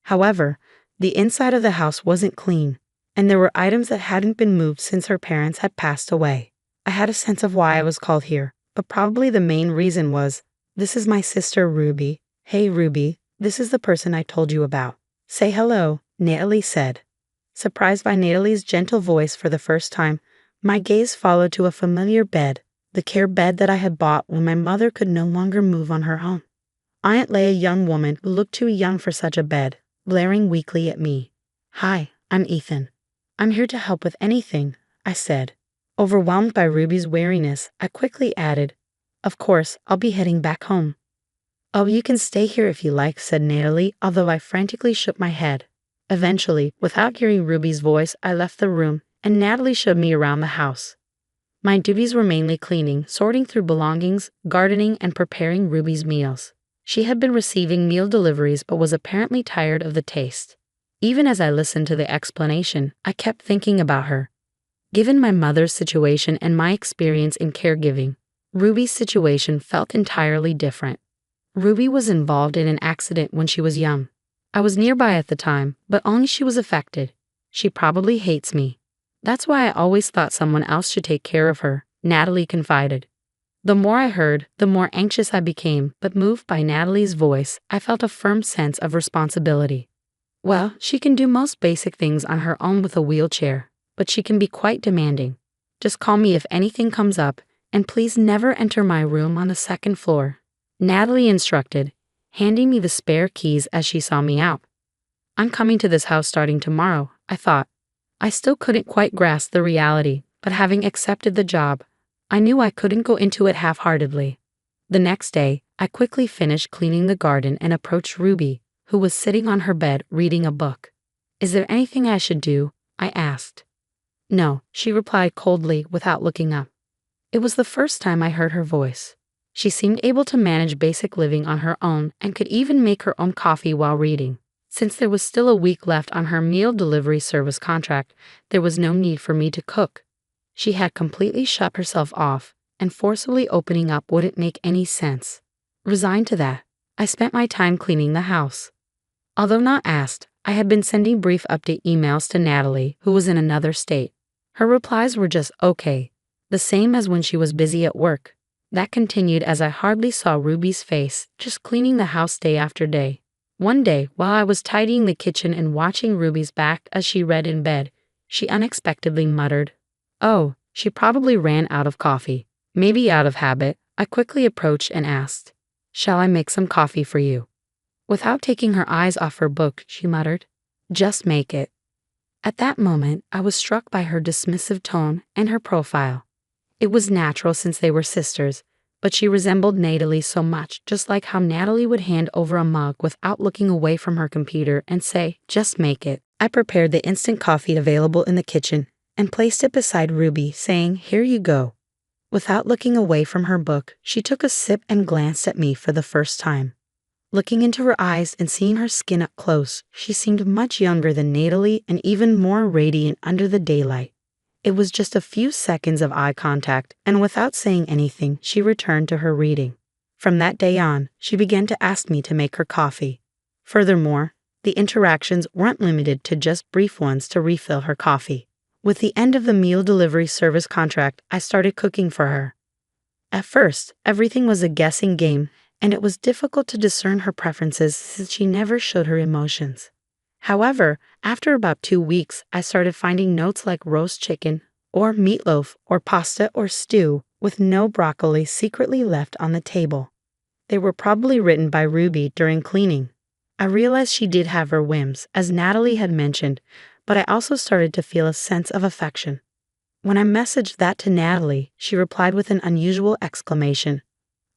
However, the inside of the house wasn't clean, and there were items that hadn't been moved since her parents had passed away. I had a sense of why I was called here, but probably the main reason was, "This is my sister Ruby. Hey Ruby, this is the person I told you about. Say hello," Natalie said. Surprised by Natalie's gentle voice for the first time, my gaze followed to a familiar bed, the care bed that I had bought when my mother could no longer move on her own. On it lay a young woman who looked too young for such a bed, glaring weakly at me. "Hi, I'm Ethan. I'm here to help with anything," I said. Overwhelmed by Ruby's wariness, I quickly added, "Of course, I'll be heading back home." "Oh, you can stay here if you like," said Natalie, although I frantically shook my head. Eventually, without hearing Ruby's voice, I left the room, and Natalie showed me around the house. My duties were mainly cleaning, sorting through belongings, gardening, and preparing Ruby's meals. She had been receiving meal deliveries but was apparently tired of the taste. Even as I listened to the explanation, I kept thinking about her. Given my mother's situation and my experience in caregiving, Ruby's situation felt entirely different. Ruby was involved in an accident when she was young. I was nearby at the time, but only she was affected. She probably hates me. That's why I always thought someone else should take care of her, Natalie confided. The more I heard, the more anxious I became, but moved by Natalie's voice, I felt a firm sense of responsibility. Well, she can do most basic things on her own with a wheelchair, but she can be quite demanding. Just call me if anything comes up, and please never enter my room on the second floor," Natalie instructed, handing me the spare keys as she saw me out. "I'm coming to this house starting tomorrow," I thought. I still couldn't quite grasp the reality, but having accepted the job, I knew I couldn't go into it half-heartedly. The next day, I quickly finished cleaning the garden and approached Ruby, who was sitting on her bed reading a book. "Is there anything I should do?" I asked. "No," she replied coldly without looking up. It was the first time I heard her voice. She seemed able to manage basic living on her own and could even make her own coffee while reading. Since there was still a week left on her meal delivery service contract, there was no need for me to cook. She had completely shut herself off, and forcibly opening up wouldn't make any sense. Resigned to that, I spent my time cleaning the house. Although not asked, I had been sending brief update emails to Natalie, who was in another state. Her replies were just okay, the same as when she was busy at work. That continued as I hardly saw Ruby's face, just cleaning the house day after day. One day, while I was tidying the kitchen and watching Ruby's back as she read in bed, she unexpectedly muttered, "Oh, she probably ran out of coffee." Maybe out of habit, I quickly approached and asked, "Shall I make some coffee for you?" Without taking her eyes off her book, she muttered, "Just make it." At that moment, I was struck by her dismissive tone and her profile. It was natural since they were sisters, but she resembled Natalie so much, just like how Natalie would hand over a mug without looking away from her computer and say, "Just make it." I prepared the instant coffee available in the kitchen and placed it beside Ruby, saying, "Here you go." Without looking away from her book, she took a sip and glanced at me for the first time. Looking into her eyes and seeing her skin up close, she seemed much younger than Natalie and even more radiant under the daylight. It was just a few seconds of eye contact, and without saying anything, she returned to her reading. From that day on, she began to ask me to make her coffee. Furthermore, the interactions weren't limited to just brief ones to refill her coffee. With the end of the meal delivery service contract, I started cooking for her. At first, everything was a guessing game, and it was difficult to discern her preferences since she never showed her emotions. However, after about 2 weeks, I started finding notes like roast chicken, or meatloaf, or pasta or stew, with no broccoli secretly left on the table. They were probably written by Ruby during cleaning. I realized she did have her whims, as Natalie had mentioned, but I also started to feel a sense of affection. When I messaged that to Natalie, she replied with an unusual exclamation.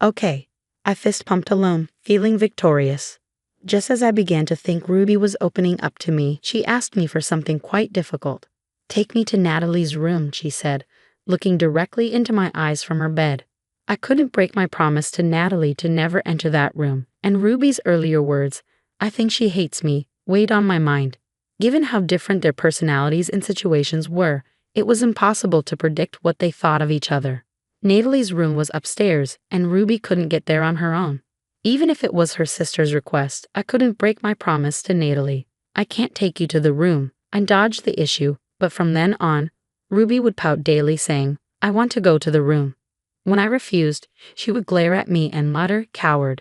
"Okay." I fist pumped alone, feeling victorious. Just as I began to think Ruby was opening up to me, she asked me for something quite difficult. "Take me to Natalie's room," she said, looking directly into my eyes from her bed. I couldn't break my promise to Natalie to never enter that room, and Ruby's earlier words, "I think she hates me," weighed on my mind. Given how different their personalities and situations were, it was impossible to predict what they thought of each other. Natalie's room was upstairs, and Ruby couldn't get there on her own. Even if it was her sister's request, I couldn't break my promise to Natalie. "I can't take you to the room." I dodged the issue, but from then on, Ruby would pout daily saying, "I want to go to the room." When I refused, she would glare at me and mutter, "Coward."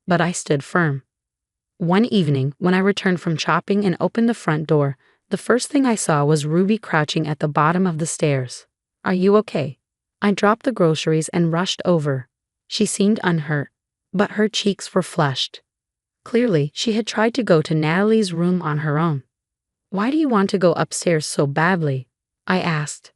But I stood firm. One evening, when I returned from shopping and opened the front door, the first thing I saw was Ruby crouching at the bottom of the stairs. "Are you okay?" I dropped the groceries and rushed over. She seemed unhurt, but her cheeks were flushed. Clearly, she had tried to go to Natalie's room on her own. "Why do you want to go upstairs so badly?" I asked.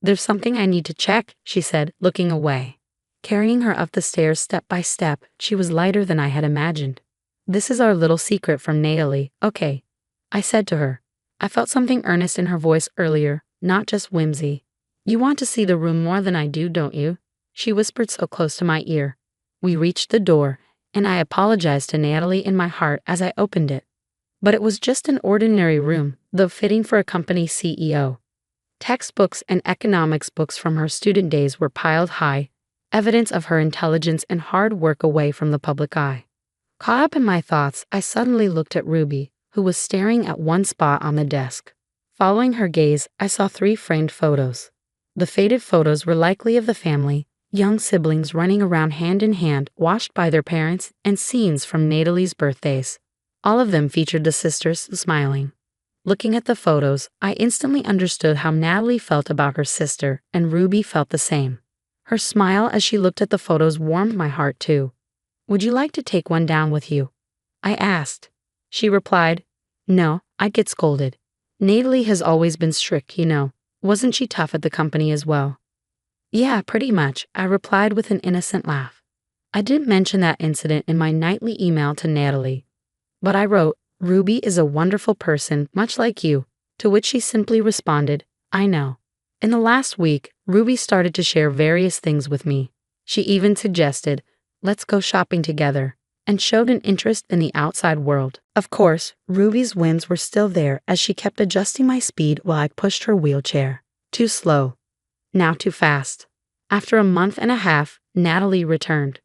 "There's something I need to check," she said, looking away. Carrying her up the stairs step by step, she was lighter than I had imagined. "This is our little secret from Natalie, okay?" I said to her. I felt something earnest in her voice earlier, not just whimsy. "You want to see the room more than I do, don't you?" She whispered so close to my ear. We reached the door, and I apologized to Natalie in my heart as I opened it. But it was just an ordinary room, though fitting for a company CEO. Textbooks and economics books from her student days were piled high, evidence of her intelligence and hard work away from the public eye. Caught up in my thoughts, I suddenly looked at Ruby, who was staring at one spot on the desk. Following her gaze, I saw 3 framed photos. The faded photos were likely of the family, young siblings running around hand in hand, watched by their parents, and scenes from Natalie's birthdays. All of them featured the sisters smiling. Looking at the photos, I instantly understood how Natalie felt about her sister, and Ruby felt the same. Her smile as she looked at the photos warmed my heart too. "Would you like to take one down with you?" I asked. She replied, "No, I'd get scolded. Natalie has always been strict, you know. Wasn't she tough at the company as well?" "Yeah, pretty much," I replied with an innocent laugh. I didn't mention that incident in my nightly email to Natalie, but I wrote, "Ruby is a wonderful person, much like you," to which she simply responded, "I know." In the last week, Ruby started to share various things with me. She even suggested, "Let's go shopping together," and showed an interest in the outside world. Of course, Ruby's wins were still there as she kept adjusting my speed while I pushed her wheelchair. Too slow. Now too fast. After a month and a half, Natalie returned.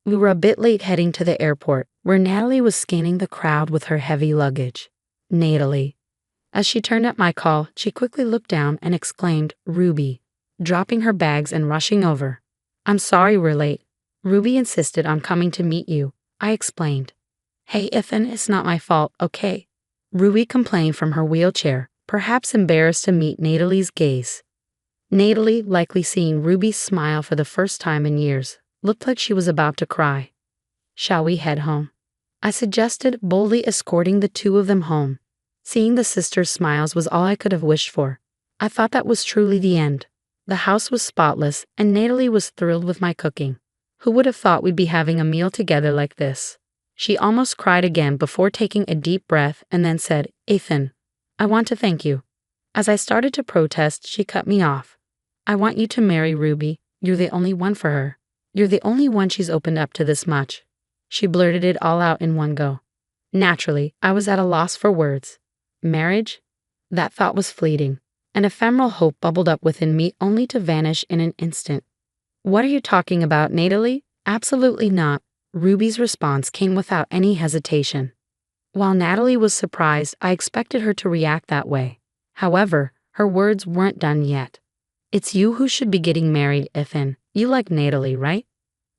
We were a bit late heading to the airport, where Natalie was scanning the crowd with her heavy luggage. Natalie. As she turned at my call, she quickly looked down and exclaimed, "Ruby," dropping her bags and rushing over. "I'm sorry we're late. Ruby insisted on coming to meet you," I explained. "Hey, Ethan, it's not my fault, okay?" Ruby complained from her wheelchair, perhaps embarrassed to meet Natalie's gaze. Natalie, likely seeing Ruby smile for the first time in years, looked like she was about to cry. "Shall we head home?" I suggested, boldly escorting the two of them home. Seeing the sisters' smiles was all I could have wished for. I thought that was truly the end. The house was spotless, and Natalie was thrilled with my cooking. Who would have thought we'd be having a meal together like this? She almost cried again before taking a deep breath and then said, "Ethan, I want to thank you." As I started to protest, she cut me off. "I want you to marry Ruby. You're the only one for her. You're the only one she's opened up to this much." She blurted it all out in one go. Naturally, I was at a loss for words. Marriage? That thought was fleeting. An ephemeral hope bubbled up within me only to vanish in an instant. "What are you talking about, Natalie?" "Absolutely not." Ruby's response came without any hesitation. While Natalie was surprised, I expected her to react that way. However, her words weren't done yet. "It's you who should be getting married, Ethan. You like Natalie, right?"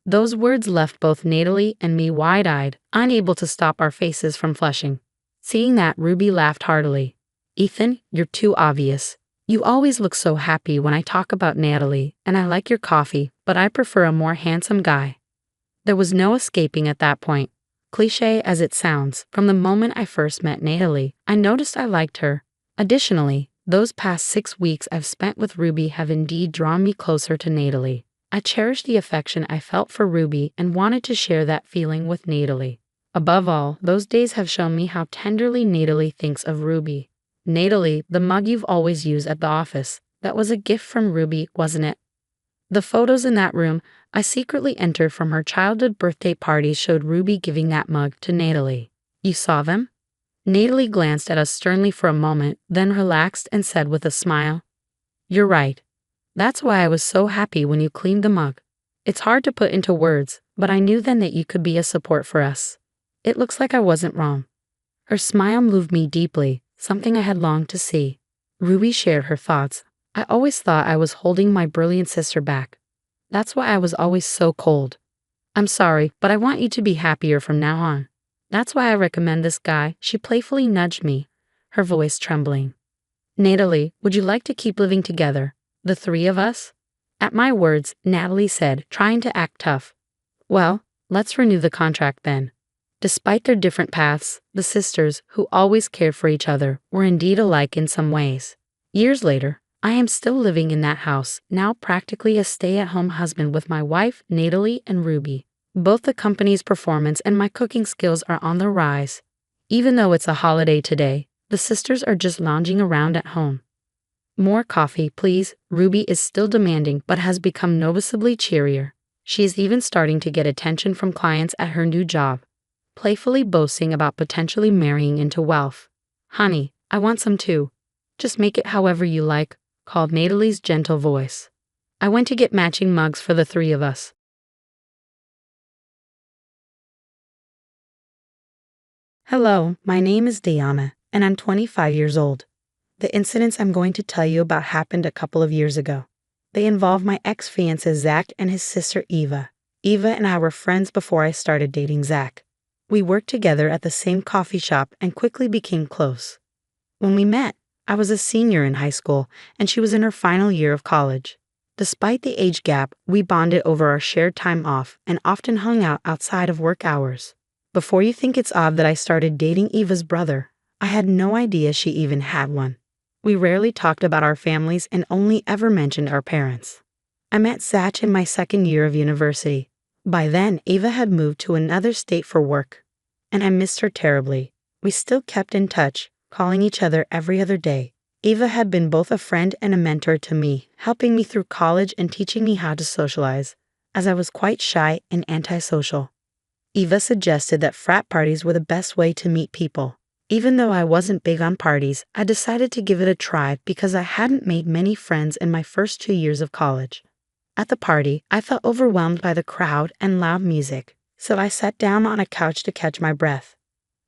Those words left both Natalie and me wide-eyed, unable to stop our faces from flushing. Seeing that, Ruby laughed heartily. "Ethan, you're too obvious. You always look so happy when I talk about Natalie, and I like your coffee, but I prefer a more handsome guy." There was no escaping at that point. Cliché as it sounds, from the moment I first met Natalie, I noticed I liked her. Additionally, those past 6 weeks I've spent with Ruby have indeed drawn me closer to Natalie. I cherished the affection I felt for Ruby and wanted to share that feeling with Natalie. Above all, those days have shown me how tenderly Natalie thinks of Ruby. "Natalie, the mug you've always used at the office, that was a gift from Ruby, wasn't it?" The photos in that room I secretly entered from her childhood birthday party showed Ruby giving that mug to Natalie. "You saw them?" Natalie glanced at us sternly for a moment, then relaxed and said with a smile, "You're right. That's why I was so happy when you cleaned the mug. It's hard to put into words, but I knew then that you could be a support for us." It looks like I wasn't wrong. Her smile moved me deeply, something I had longed to see. Ruby shared her thoughts. "I always thought I was holding my brilliant sister back. That's why I was always so cold. I'm sorry, but I want you to be happier from now on. That's why I recommend this guy." She playfully nudged me, her voice trembling. "Natalie, would you like to keep living together, the three of us?" At my words, Natalie said, trying to act tough, "Well, let's renew the contract then." Despite their different paths, the sisters, who always cared for each other, were indeed alike in some ways. Years later, I am still living in that house, now practically a stay-at-home husband with my wife, Natalie, and Ruby. Both the company's performance and my cooking skills are on the rise. Even though it's a holiday today, the sisters are just lounging around at home. "More coffee, please." Ruby is still demanding but has become noticeably cheerier. She is even starting to get attention from clients at her new job, playfully boasting about potentially marrying into wealth. "Honey, I want some too. Just make it however you like," called Natalie's gentle voice. I went to get matching mugs for the three of us. Hello, my name is Diana, and I'm 25 years old. The incidents I'm going to tell you about happened a couple of years ago. They involve my ex-fiancé Zach and his sister Eva. Eva and I were friends before I started dating Zach. We worked together at the same coffee shop and quickly became close. When we met, I was a senior in high school, and she was in her final year of college. Despite the age gap, we bonded over our shared time off and often hung out outside of work hours. Before you think it's odd that I started dating Eva's brother, I had no idea she even had one. We rarely talked about our families and only ever mentioned our parents. I met Zach in my second year of university. By then, Eva had moved to another state for work, and I missed her terribly. We still kept in touch, calling each other every other day. Eva had been both a friend and a mentor to me, helping me through college and teaching me how to socialize, as I was quite shy and antisocial. Eva suggested that frat parties were the best way to meet people. Even though I wasn't big on parties, I decided to give it a try because I hadn't made many friends in my first 2 years of college. At the party, I felt overwhelmed by the crowd and loud music, so I sat down on a couch to catch my breath.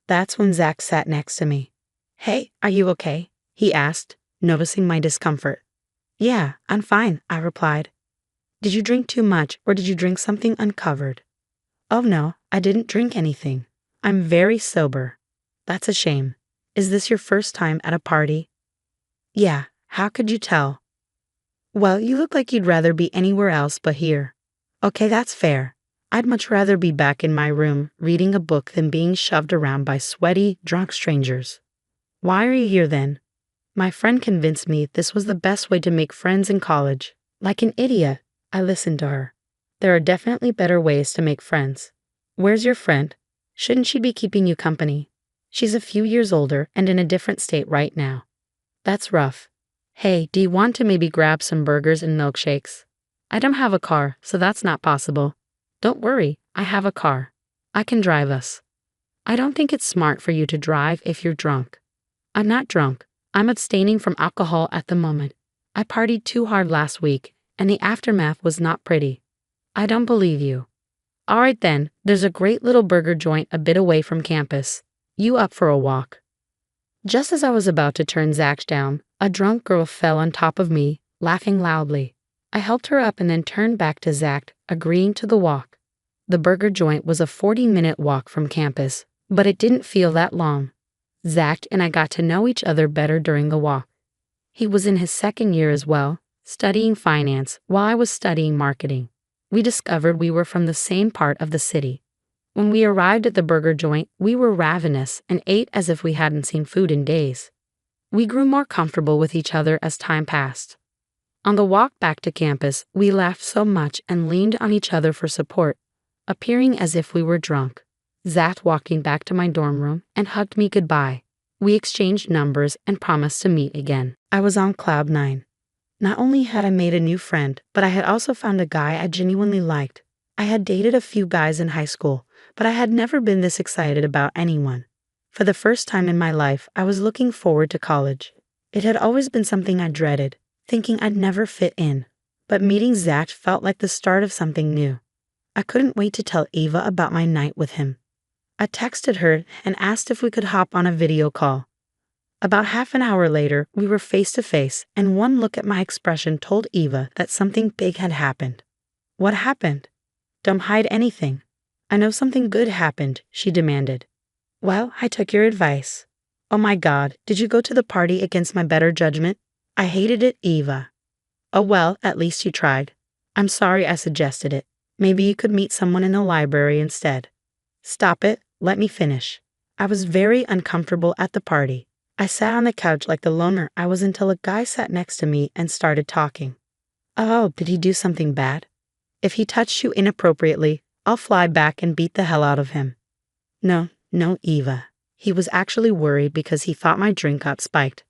That's when Zach sat next to me. "Hey, are you okay?" he asked, noticing my discomfort. "Yeah, I'm fine," I replied. "Did you drink too much or did you drink something uncovered?" "Oh no, I didn't drink anything. I'm very sober." "That's a shame. Is this your first time at a party?" "Yeah, how could you tell?" "Well, you look like you'd rather be anywhere else but here." "Okay, that's fair. I'd much rather be back in my room reading a book than being shoved around by sweaty, drunk strangers." "Why are you here then?" "My friend convinced me this was the best way to make friends in college." Like an idiot, I listened to her. There are definitely better ways to make friends. "Where's your friend? Shouldn't she be keeping you company?" "She's a few years older and in a different state right now." "That's rough. Hey, do you want to maybe grab some burgers and milkshakes?" "I don't have a car, so that's not possible." "Don't worry, I have a car. I can drive us." "I don't think it's smart for you to drive if you're drunk." "I'm not drunk. I'm abstaining from alcohol at the moment. I partied too hard last week, and the aftermath was not pretty." "I don't believe you." "All right then, there's a great little burger joint a bit away from campus. You up for a walk?" Just as I was about to turn Zach down, a drunk girl fell on top of me, laughing loudly. I helped her up and then turned back to Zach, agreeing to the walk. The burger joint was a 40-minute walk from campus, but it didn't feel that long. Zach and I got to know each other better during the walk. He was in his second year as well, studying finance while I was studying marketing. We discovered we were from the same part of the city. When we arrived at the burger joint, we were ravenous and ate as if we hadn't seen food in days. We grew more comfortable with each other as time passed. On the walk back to campus, we laughed so much and leaned on each other for support, appearing as if we were drunk. Zach walking back to my dorm room and hugged me goodbye. We exchanged numbers and promised to meet again. I was on cloud 9. Not only had I made a new friend, but I had also found a guy I genuinely liked. I had dated a few guys in high school, but I had never been this excited about anyone. For the first time in my life, I was looking forward to college. It had always been something I dreaded, thinking I'd never fit in. But meeting Zach felt like the start of something new. I couldn't wait to tell Eva about my night with him. I texted her and asked if we could hop on a video call. About half an hour later, we were face to face, and one look at my expression told Eva that something big had happened. "What happened?" "Don't hide anything." "I know something good happened," she demanded. "Well, I took your advice." "Oh my God, did you go to the party against my better judgment?" "I hated it, Eva." "Oh well, at least you tried." "I'm sorry I suggested it. Maybe you could meet someone in the library instead." "Stop it, let me finish." I was very uncomfortable at the party. I sat on the couch like the loner I was until a guy sat next to me and started talking. "Oh, did he do something bad?" "If he touched you inappropriately, I'll fly back and beat the hell out of him." No, Eva. He was actually worried because he thought my drink got spiked.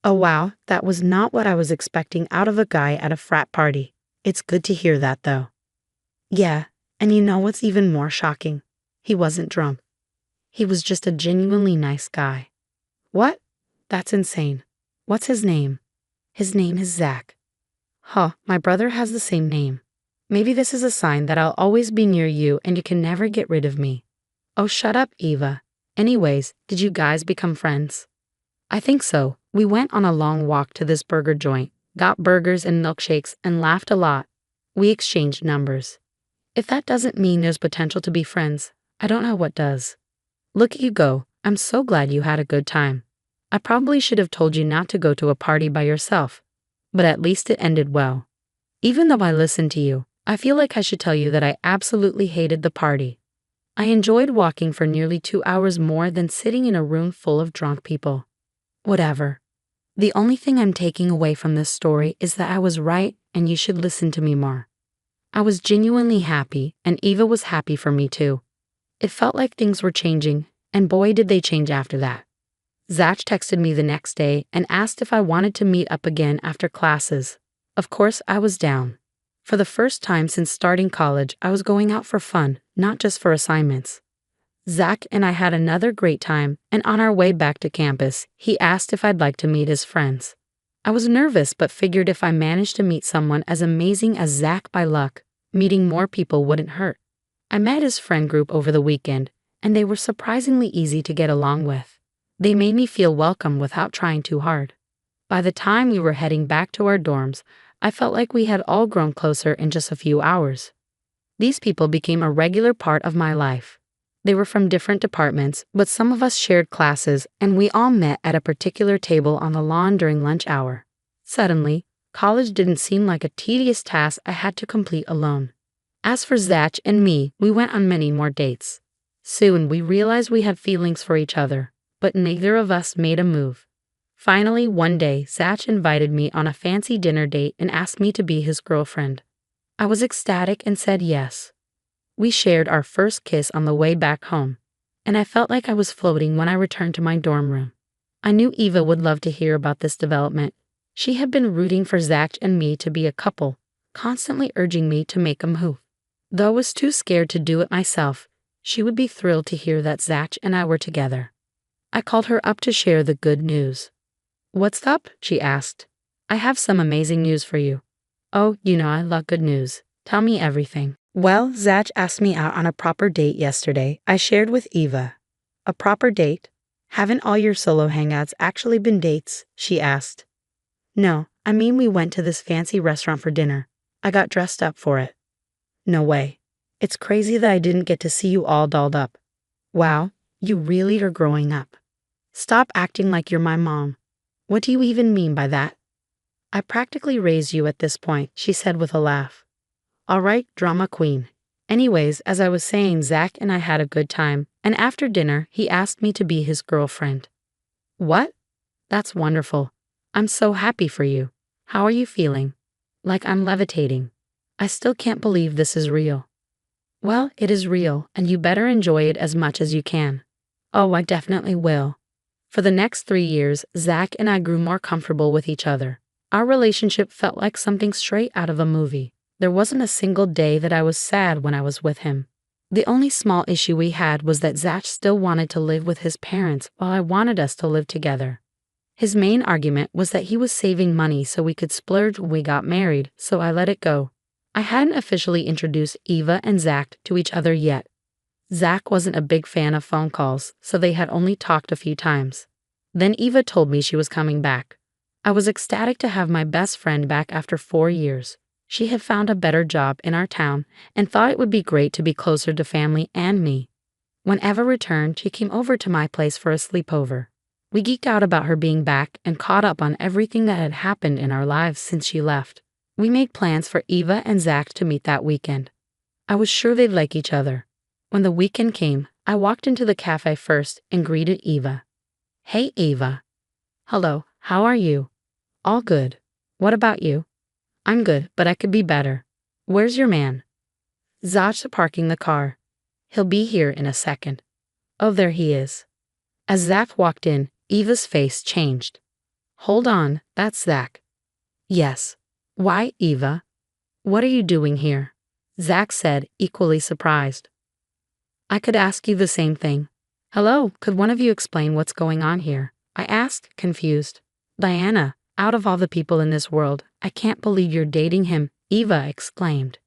Oh wow, that was not what I was expecting out of a guy at a frat party. It's good to hear that though. Yeah, and you know what's even more shocking? He wasn't drunk. He was just a genuinely nice guy. What? That's insane. What's his name? His name is Zach. Huh, my brother has the same name. Maybe this is a sign that I'll always be near you and you can never get rid of me. Oh, shut up, Eva. Anyways, did you guys become friends? I think so. We went on a long walk to this burger joint, got burgers and milkshakes, and laughed a lot. We exchanged numbers. If that doesn't mean there's potential to be friends, I don't know what does. Look at you go. I'm so glad you had a good time. I probably should have told you not to go to a party by yourself, but at least it ended well. Even though I listened to you, I feel like I should tell you that I absolutely hated the party. I enjoyed walking for nearly 2 hours more than sitting in a room full of drunk people. Whatever. The only thing I'm taking away from this story is that I was right and you should listen to me more. I was genuinely happy, and Eva was happy for me too. It felt like things were changing, and boy did they change after that. Zach texted me the next day and asked if I wanted to meet up again after classes. Of course, I was down. For the first time since starting college, I was going out for fun, not just for assignments. Zach and I had another great time, and on our way back to campus, he asked if I'd like to meet his friends. I was nervous but figured if I managed to meet someone as amazing as Zach by luck, meeting more people wouldn't hurt. I met his friend group over the weekend, and they were surprisingly easy to get along with. They made me feel welcome without trying too hard. By the time we were heading back to our dorms, I felt like we had all grown closer in just a few hours. These people became a regular part of my life. They were from different departments, but some of us shared classes, and we all met at a particular table on the lawn during lunch hour. Suddenly, college didn't seem like a tedious task I had to complete alone. As for Zach and me, we went on many more dates. Soon we realized we had feelings for each other, but neither of us made a move. Finally, one day, Zach invited me on a fancy dinner date and asked me to be his girlfriend. I was ecstatic and said yes. We shared our first kiss on the way back home, and I felt like I was floating when I returned to my dorm room. I knew Eva would love to hear about this development. She had been rooting for Zach and me to be a couple, constantly urging me to make a move. Though I was too scared to do it myself, she would be thrilled to hear that Zach and I were together. I called her up to share the good news. "What's up?" she asked. "I have some amazing news for you." "Oh, you know I love good news. Tell me everything." "Well, Zach asked me out on a proper date yesterday," I shared with Eva. "A proper date? Haven't all your solo hangouts actually been dates?" she asked. "No, I mean we went to this fancy restaurant for dinner. I got dressed up for it." "No way. It's crazy that I didn't get to see you all dolled up." "Wow, you really are growing up. Stop acting like you're my mom. What do you even mean by that?" "I practically raised you at this point," she said with a laugh. "All right, drama queen." Anyways, as I was saying, Zach and I had a good time, and after dinner, he asked me to be his girlfriend. "What? That's wonderful. I'm so happy for you. How are you feeling?" "Like I'm levitating. I still can't believe this is real." "Well, it is real, and you better enjoy it as much as you can." "Oh, I definitely will." For the next 3 years, Zach and I grew more comfortable with each other. Our relationship felt like something straight out of a movie. There wasn't a single day that I was sad when I was with him. The only small issue we had was that Zach still wanted to live with his parents while I wanted us to live together. His main argument was that he was saving money so we could splurge when we got married, so I let it go. I hadn't officially introduced Eva and Zach to each other yet. Zach wasn't a big fan of phone calls, so they had only talked a few times. Then Eva told me she was coming back. I was ecstatic to have my best friend back after 4 years. She had found a better job in our town and thought it would be great to be closer to family and me. When Eva returned, she came over to my place for a sleepover. We geeked out about her being back and caught up on everything that had happened in our lives since she left. We made plans for Eva and Zach to meet that weekend. I was sure they'd like each other. When the weekend came, I walked into the cafe first and greeted Eva. "Hey, Eva." "Hello, how are you?" "All good. What about you?" "I'm good, but I could be better." "Where's your man?" "Zach's parking the car. He'll be here in a second." "Oh, there he is." As Zach walked in, Eva's face changed. "Hold on, that's Zach." "Yes. Why, Eva? What are you doing here?" Zach said, equally surprised. "I could ask you the same thing. Hello, could one of you explain what's going on here?" I asked, confused. "Diana, out of all the people in this world, I can't believe you're dating him," Eva exclaimed.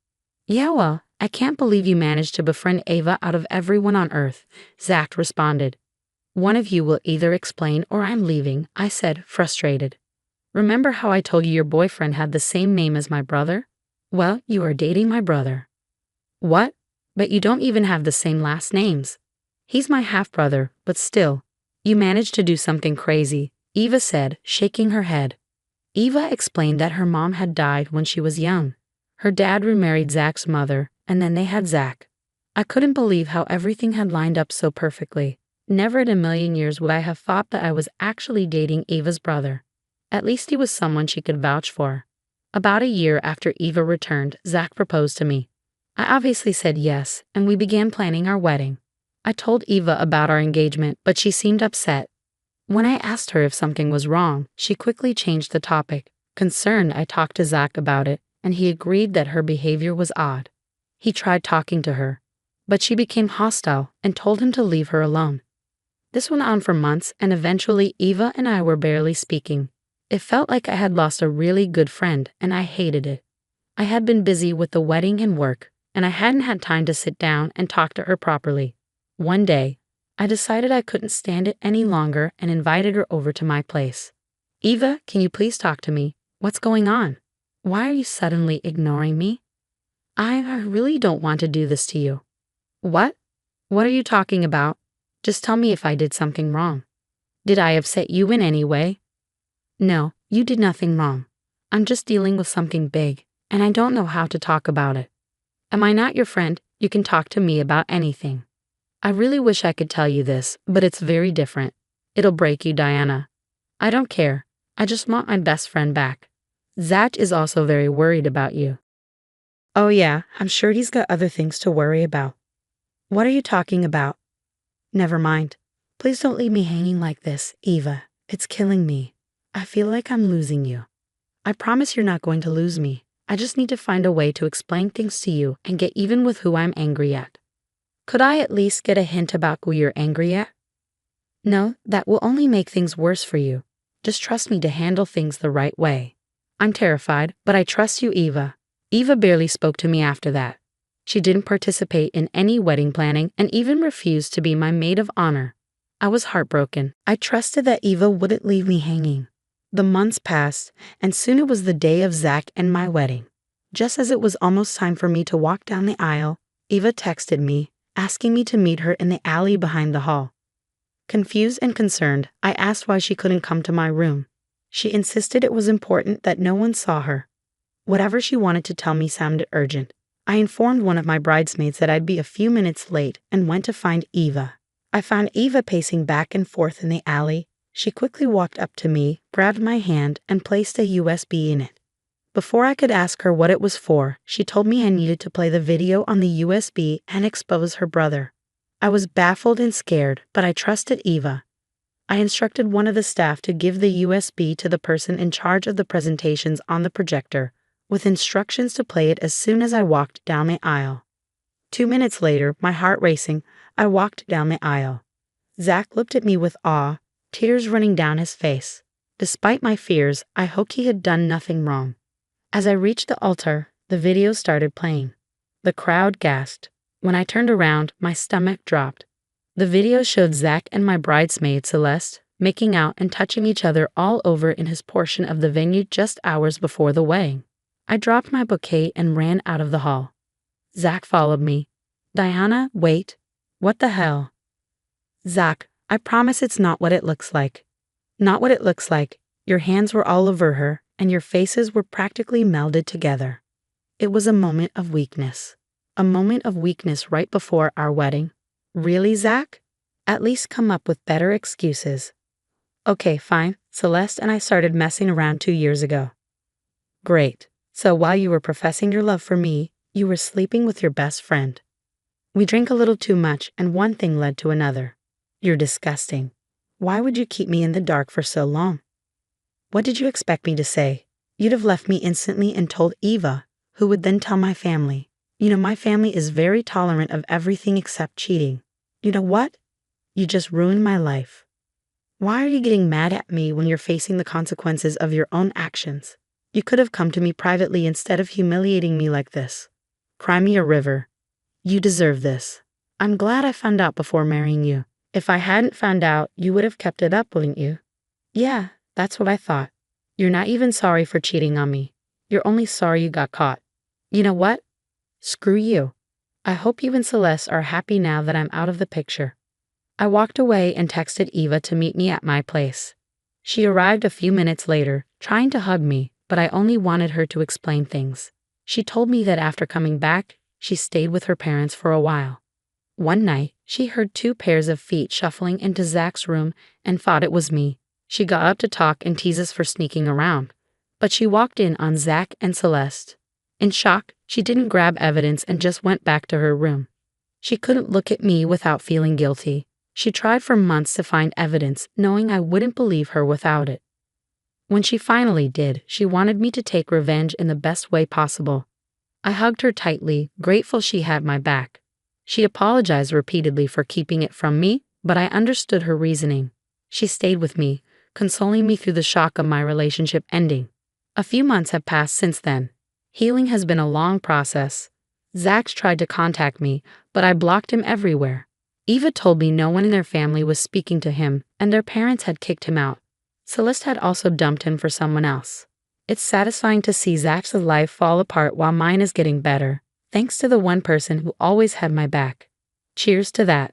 "Yeah, well, I can't believe you managed to befriend Eva out of everyone on earth," Zach responded. "One of you will either explain or I'm leaving," I said, frustrated. "Remember how I told you your boyfriend had the same name as my brother? Well, you are dating my brother." "What? But you don't even have the same last names." "He's my half-brother, but still. You managed to do something crazy," Eva said, shaking her head. Eva explained that her mom had died when she was young, Her dad remarried Zach's mother, and then they had Zach. I couldn't believe how everything had lined up so perfectly. Never in a million years would I have thought that I was actually dating Eva's brother. At least he was someone she could vouch for. About a year after Eva returned, Zach proposed to me. I obviously said yes, and we began planning our wedding. I told Eva about our engagement, but she seemed upset. When I asked her if something was wrong, she quickly changed the topic. Concerned, I talked to Zach about it, and he agreed that her behavior was odd. He tried talking to her, but she became hostile and told him to leave her alone. This went on for months, and eventually Eva and I were barely speaking. It felt like I had lost a really good friend, and I hated it. I had been busy with the wedding and work, and I hadn't had time to sit down and talk to her properly. One day, I decided I couldn't stand it any longer and invited her over to my place. Eva, can you please talk to me? What's going on? Why are you suddenly ignoring me? I really don't want to do this to you. What? What are you talking about? Just tell me if I did something wrong. Did I upset you in any way? No, you did nothing wrong. I'm just dealing with something big, and I don't know how to talk about it. Am I not your friend? You can talk to me about anything. I really wish I could tell you this, but it's very different. It'll break you, Diana. I don't care. I just want my best friend back. Zach is also very worried about you. Oh yeah, I'm sure he's got other things to worry about. What are you talking about? Never mind. Please don't leave me hanging like this, Eva. It's killing me. I feel like I'm losing you. I promise you're not going to lose me. I just need to find a way to explain things to you and get even with who I'm angry at. Could I at least get a hint about who you're angry at? No, that will only make things worse for you. Just trust me to handle things the right way. I'm terrified, but I trust you, Eva. Eva barely spoke to me after that. She didn't participate in any wedding planning and even refused to be my maid of honor. I was heartbroken. I trusted that Eva wouldn't leave me hanging. The months passed, and soon it was the day of Zach and my wedding. Just as it was almost time for me to walk down the aisle, Eva texted me, asking me to meet her in the alley behind the hall. Confused and concerned, I asked why she couldn't come to my room. She insisted it was important that no one saw her. Whatever she wanted to tell me sounded urgent. I informed one of my bridesmaids that I'd be a few minutes late and went to find Eva. I found Eva pacing back and forth in the alley. She quickly walked up to me, grabbed my hand, and placed a USB in it. Before I could ask her what it was for, she told me I needed to play the video on the USB and expose her brother. I was baffled and scared, but I trusted Eva. I instructed one of the staff to give the USB to the person in charge of the presentations on the projector, with instructions to play it as soon as I walked down the aisle. 2 minutes later, my heart racing, I walked down the aisle. Zach looked at me with awe, tears running down his face. Despite my fears, I hoped he had done nothing wrong. As I reached the altar, the video started playing. The crowd gasped. When I turned around, my stomach dropped. The video showed Zach and my bridesmaid, Celeste, making out and touching each other all over in his portion of the venue just hours before the wedding. I dropped my bouquet and ran out of the hall. Zach followed me. Diana, wait. What the hell? Zach, I promise it's not what it looks like. Not what it looks like. Your hands were all over her, and your faces were practically melded together. It was a moment of weakness. A moment of weakness right before our wedding. Really, Zach? At least come up with better excuses. Okay, fine. Celeste and I started messing around 2 years ago. Great. So while you were professing your love for me, you were sleeping with your best friend. We drank a little too much, and one thing led to another. You're disgusting. Why would you keep me in the dark for so long? What did you expect me to say? You'd have left me instantly and told Eva, who would then tell my family. You know, my family is very tolerant of everything except cheating. You know what? You just ruined my life. Why are you getting mad at me when you're facing the consequences of your own actions? You could have come to me privately instead of humiliating me like this. Cry me a river. You deserve this. I'm glad I found out before marrying you. If I hadn't found out, you would have kept it up, wouldn't you? Yeah, that's what I thought. You're not even sorry for cheating on me. You're only sorry you got caught. You know what? Screw you. I hope you and Celeste are happy now that I'm out of the picture. I walked away and texted Eva to meet me at my place. She arrived a few minutes later, trying to hug me, but I only wanted her to explain things. She told me that after coming back, she stayed with her parents for a while. One night, she heard 2 pairs of feet shuffling into Zach's room and thought it was me. She got up to talk and tease us for sneaking around, but she walked in on Zach and Celeste. In shock, she didn't grab evidence and just went back to her room. She couldn't look at me without feeling guilty. She tried for months to find evidence, knowing I wouldn't believe her without it. When she finally did, she wanted me to take revenge in the best way possible. I hugged her tightly, grateful she had my back. She apologized repeatedly for keeping it from me, but I understood her reasoning. She stayed with me, consoling me through the shock of my relationship ending. A few months have passed since then. Healing has been a long process. Zach's tried to contact me, but I blocked him everywhere. Eva told me no one in their family was speaking to him, and their parents had kicked him out. Celeste had also dumped him for someone else. It's satisfying to see Zach's life fall apart while mine is getting better, thanks to the one person who always had my back. Cheers to that.